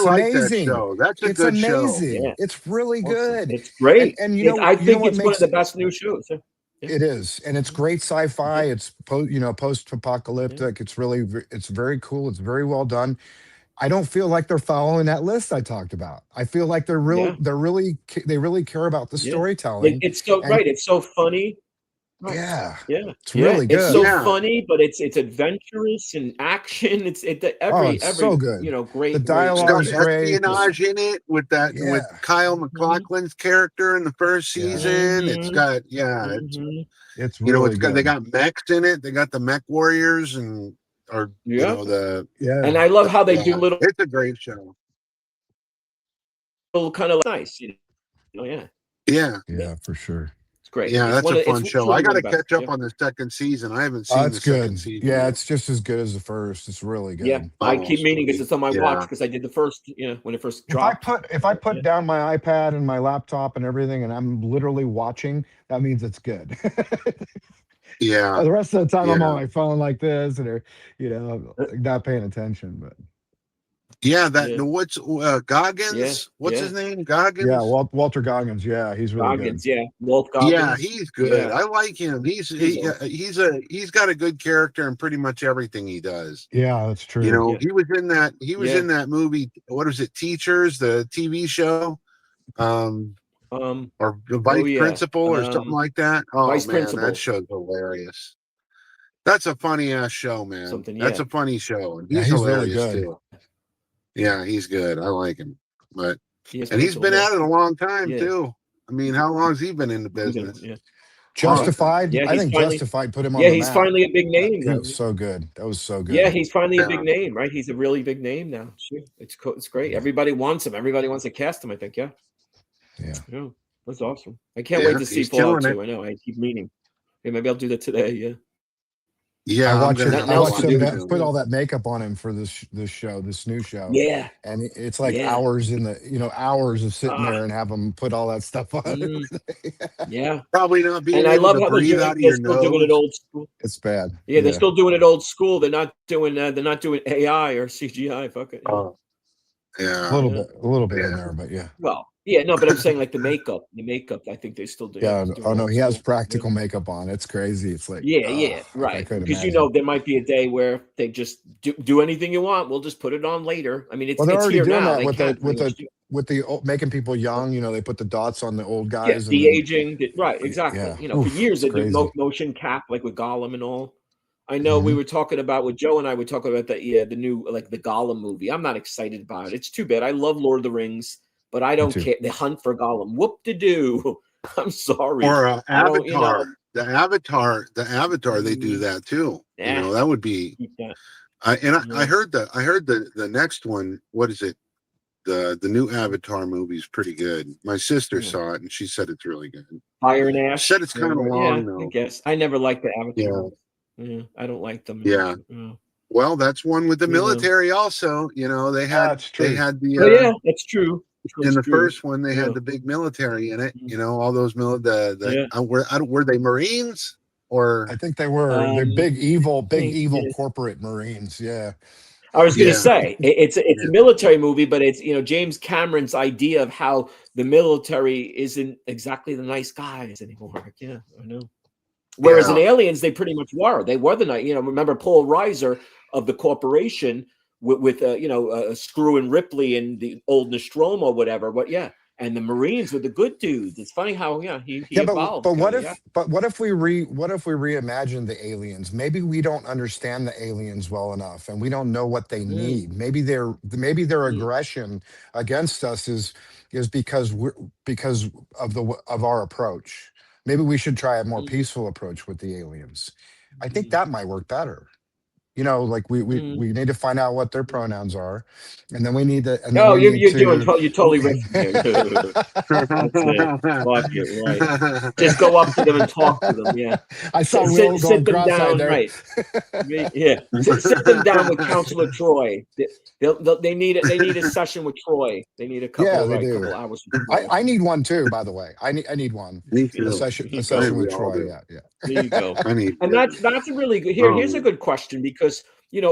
amazing. That show. That's a good amazing. show. It's really good. It's great. And I think it's one of the best new shows. Yeah. It is, and it's great sci-fi. It's post-apocalyptic. It's very cool. It's very well done. I don't feel like they're following that list I talked about. I feel like they really care about the storytelling. It's so right. It's so funny. Right. Yeah. Yeah, It's really It's good. so Yeah. funny, but it's adventurous and action. It's It's so good. you know, The great It's got dialogue's great. espionage in it with Yeah. Kyle Mhm, MacLachlan's character in the first Yeah. season. It's mhm, got mhm. It's it's really got they good. got mechs in it. They got the mech warriors Yeah, Yeah. and I love how they do yeah. little It's a great show. kind of nice. You know, yeah, Yeah. Yeah, for sure. it's great. Yeah, that's a It's fun show. I truly got one to of the best. catch up Yeah, on the second season. I haven't seen It's the second good. season Yeah, yet. it's just as good as the first. It's really yeah. good. I Oh, keep meaning because sweet. it's on my watch Yeah. because I did the first, you know, when it first If I dropped. put down my iPad and my laptop and everything and I'm literally watching, that means it's good. Yeah. The rest of the time I'm on Yeah. my phone like this and not paying attention. But Yeah. Yeah, What's yeah, Goggins? What's yeah. his name? yeah, Goggins? Walter Goggins, yeah, he's really good. Goggins, yeah, Walt Yeah, Goggins, he's good. yeah. I like him. He's awesome. He's got a good character in pretty much everything he does. Yeah, that's true. Yeah, He was yeah. in that movie. What was it? Teachers, the TV show, um, Um, or the oh Vice yeah, Principal, or something like that. Oh Vice man, that Principal, show's hilarious. That's a funny ass show, man. something. That's Yeah, a funny show, and Yeah, he's he's really hilarious good. too. Yeah, he's good. I like him, but Vice and he's Principal. been Yeah, at it a long time yeah. too. I mean, how long has he been in the business? Yeah. Long time. Justified, Yeah, I he's think finally. Justified put him on Yeah, the he's map. finally a big name He now. was so good. That was so Yeah, good. he's finally a Yeah. big name, right? He's a really big name now. Sure. It's great. Yeah. Everybody wants him. Everybody wants to cast him. I think. Yeah, Yeah. yeah. That's awesome. I can't wait Yeah, to see he's Fallout killing it. 2. I know. I keep meaning. Yeah, maybe I'll do that today. Yeah. Yeah, I'm gonna have Nothing I to else watched to watch them do. it that, put too. all that makeup on him for this new show, Yeah. and it's like Yeah. hours hours of sitting Ah. there and have them put all that stuff on. Mm, yeah. Probably not being And I able love to how breathe out of they're your still doing it nose. old school. It's bad. Yeah, they're Yeah, still doing it old school. They're not doing AI or CGI. Fuck it. Yeah. Oh, a yeah, little Yeah. bit, a little bit in yeah. there, but yeah, Well, yeah, no, but I'm saying like the makeup. I think they still do. Yeah, yeah. they're doing Oh no, old he has school. Yeah. practical makeup on. It's crazy. It's like, Yeah, yeah, like I right. could Because imagine. there might be a day where they just do anything you want. We'll just put it on later. I mean, Well, they're it's already here doing now. that They with can pretty much do. making people young. They put the dots on the old Yeah, guys, and de then aging. Right, exactly. yeah, For oof, years it's they did crazy. motion cap like with Gollum and all. I know we Hmm. were talking about with Joe and I were talking about the new like the Gollum movie. I'm not excited about it. It's too bad. I love Lord of the Rings, but I Me don't too. care. The Hunt for Gollum. Whoop de doo. I'm sorry. Or I don't. Avatar. The Avatar. They do that too. Yeah, That would be. keep that. I Yeah. heard the next one. What is it? The new Avatar movie is pretty good. My sister Yeah. saw it and she said it's really good. Fire and Ash. Said it's kind of long I though. guess I never liked the Yeah, Avatar. Yeah, I don't like them. yeah. Well, that's one with the You know. military also. They Yeah, had it's true. the Oh yeah, that's true. in That's the true. first one they Yeah. had the big military in it. Mhm. All those Yeah. were they Marines or I think they were the Um, big think, evil yeah. corporate Marines. Yeah, I was going to yeah, say it's yeah, a military movie, but it's James Cameron's idea of how the military isn't exactly the nice guys anymore. Yeah, I know. Whereas in yeah, Aliens, they pretty much were. They were the night. Remember Paul Reiser of the corporation with Screw and Ripley and the old Nostromo or whatever. But yeah, and the Marines were the good dudes. It's funny how he yeah. evolved. But what Kinda, if yeah. what if we reimagine the aliens? Maybe we don't understand the aliens well enough, and we don't know what they Mm, need. Maybe their mm, aggression against us is because of our approach. Maybe we should try a more mm, peaceful approach with the aliens. I think mm, that might work better. Like mm. we need to find out what their pronouns are, and then we need to Oh, you're to you're totally ripping here. That's it. Fuck it, right. Just go up to them and talk to them. Yeah, I saw Will sit going them cross-eyed down. there. Right. Yeah, sit them down with Counselor Troy. They need They need a session with Troy. They need a Yeah, they couple do. hours with Troy. I need one too, by the way. I need one. Me Yeah, A too. session there you a go. I session we with all Troy. do. Yeah, yeah. There you go. I need And to. that's a really good. Here's a good question because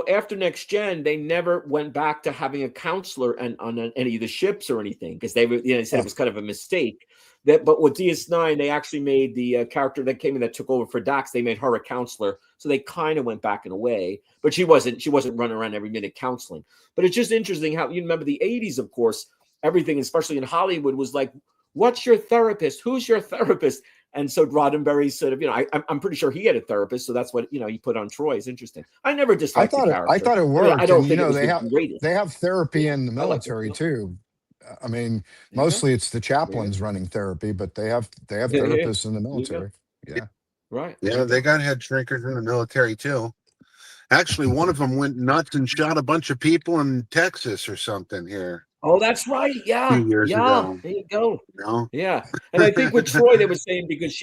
after Next Gen, they never went back to having a counselor and on any of the ships or anything because they said it was kind of a mistake. But with DS9, they actually made the character that came in that took over for Dax. They made her a counselor, so they kind of went back in a way. But she wasn't running around every minute counseling. But it's just interesting how you remember the '80s, of course. Everything, especially in Hollywood, was like, "What's your therapist? Who's your therapist?" And so Roddenberry sort of, I'm pretty sure he had a therapist, so that's what he put on Troy. Is interesting. I never disliked the character. I thought it worked. I don't and, think it was they the have greatest. they have therapy in the I like it, military too. I mean, mostly it's the chaplains running therapy, but they have therapists in the military. Yeah. Right. Yeah, they got head shrinkers in the military too. Actually, one of them went nuts and shot a bunch of people in Texas or something here. Oh, that's right. Yeah. A few years ago. There you go. No. Yeah. And I think with Troy, they were saying because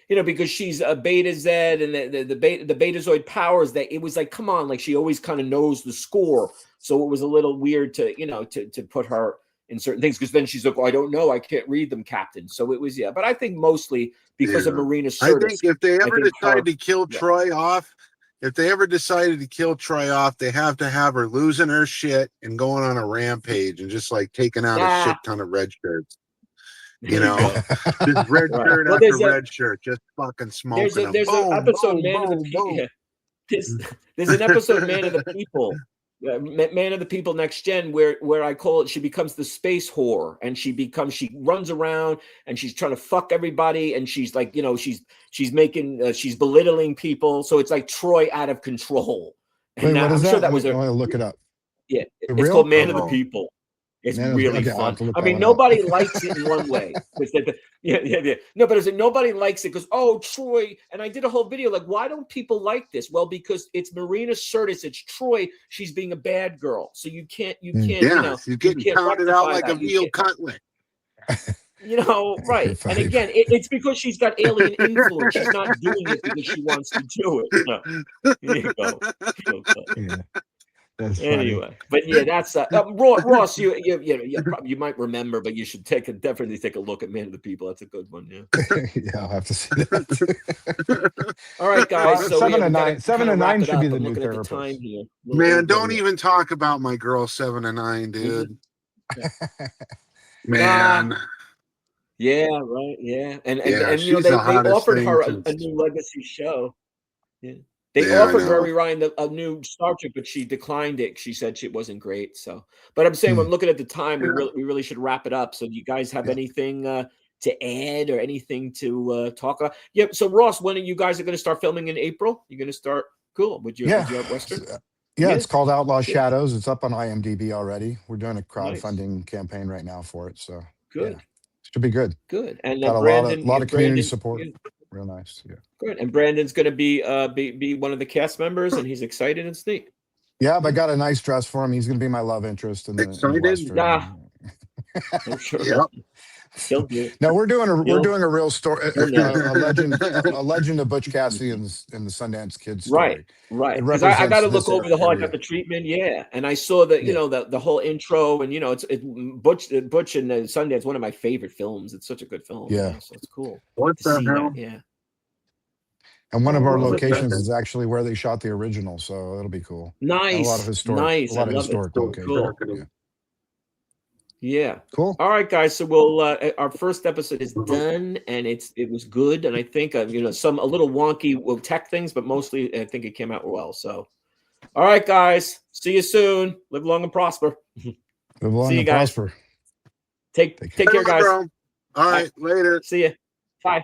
because she's a Beta Z and the Betazoid powers, that it was like, come on, like she always kind of knows the score. So it was a little weird to, to put her in certain things, because then she's like, I don't know, I can't read them, Captain. So it was, but I think mostly because of Marina Sirtis. I think if they ever decide to kill Troy off, if they ever decided to kill Troy off, they have to have her losing her shit and going on a rampage and just like taking out a shit ton of red shirts. Just red shirt after red shirt, just fucking smoking. There's an episode, Man of the People. There's an episode, Man of the People. Man of the People Next Gen, where I call it, she becomes the space whore, and she runs around and she's trying to fuck everybody, and she's like, she's making she's belittling people, so it's like Troy out of control. And Wait, what is I'm that? sure that was I'll look it up. Yeah, it's called Man of the People. It's really fun. I mean, nobody likes it in one way. No, but nobody likes it because, Troy. And I did a whole video like, why don't people like this? Well, because it's Marina Sirtis, it's Troy. She's being a bad girl, so you can't. You're getting pounded out like a veal cutlet. Right. And again, it's because she's got alien influence. She's not doing it because she wants to do it. No. Here you go. Yeah. That's anyway, funny. But that's Ross. You might remember, but you should definitely take a look at Man of the People. That's a good one. Yeah. Yeah, I'll have to see that. All right, guys. So 7 and 9. 7 and 9 should be the new therapist. Man, don't even talk about my girl 7 and 9, dude. Man. Yeah. Right. Yeah. And they offered her a new legacy show. Yeah. They offered Rory Ryan a new Star Trek, but she declined it. She said it wasn't great. So, but I'm saying, when looking at the time, we really should wrap it up. So, do you guys have anything to add or anything to talk about? Yeah. So, Ross, when are you guys going to start filming in April? You're going to start? Cool. Would you Western? Yeah, it's called Outlaw Shadows. It's up on IMDb already. We're doing a crowdfunding campaign right now for it. So good. Yeah, should be good. Good. And got a lot of community support. Real nice. Yeah. Good. And Brandon's going to be one of the cast members, and he's excited and neat. Yeah, I got a nice dress for him. He's going to be my love interest in the Western. I'm sure. Yep. No, we're doing a real story, a legend of Butch Cassidy and the Sundance Kid story. Right. Because I got to look over the whole. I got the treatment, and I saw that the whole intro, and it's Butch and Sundance, one of my favorite films. It's such a good film. Yeah, so it's cool. What the hell? Yeah. And one of our locations is actually where they shot the original, so it'll be cool. Nice. A lot of historic locations. Cool. Yeah. Cool. All right, guys. So we'll our first episode is done, and it was good, and I think some a little wonky tech things, but mostly I think it came out well. So, all right, guys. See you soon. Live long and prosper. Live long and guys. prosper. Take care, guys. All right, later. See you. Bye.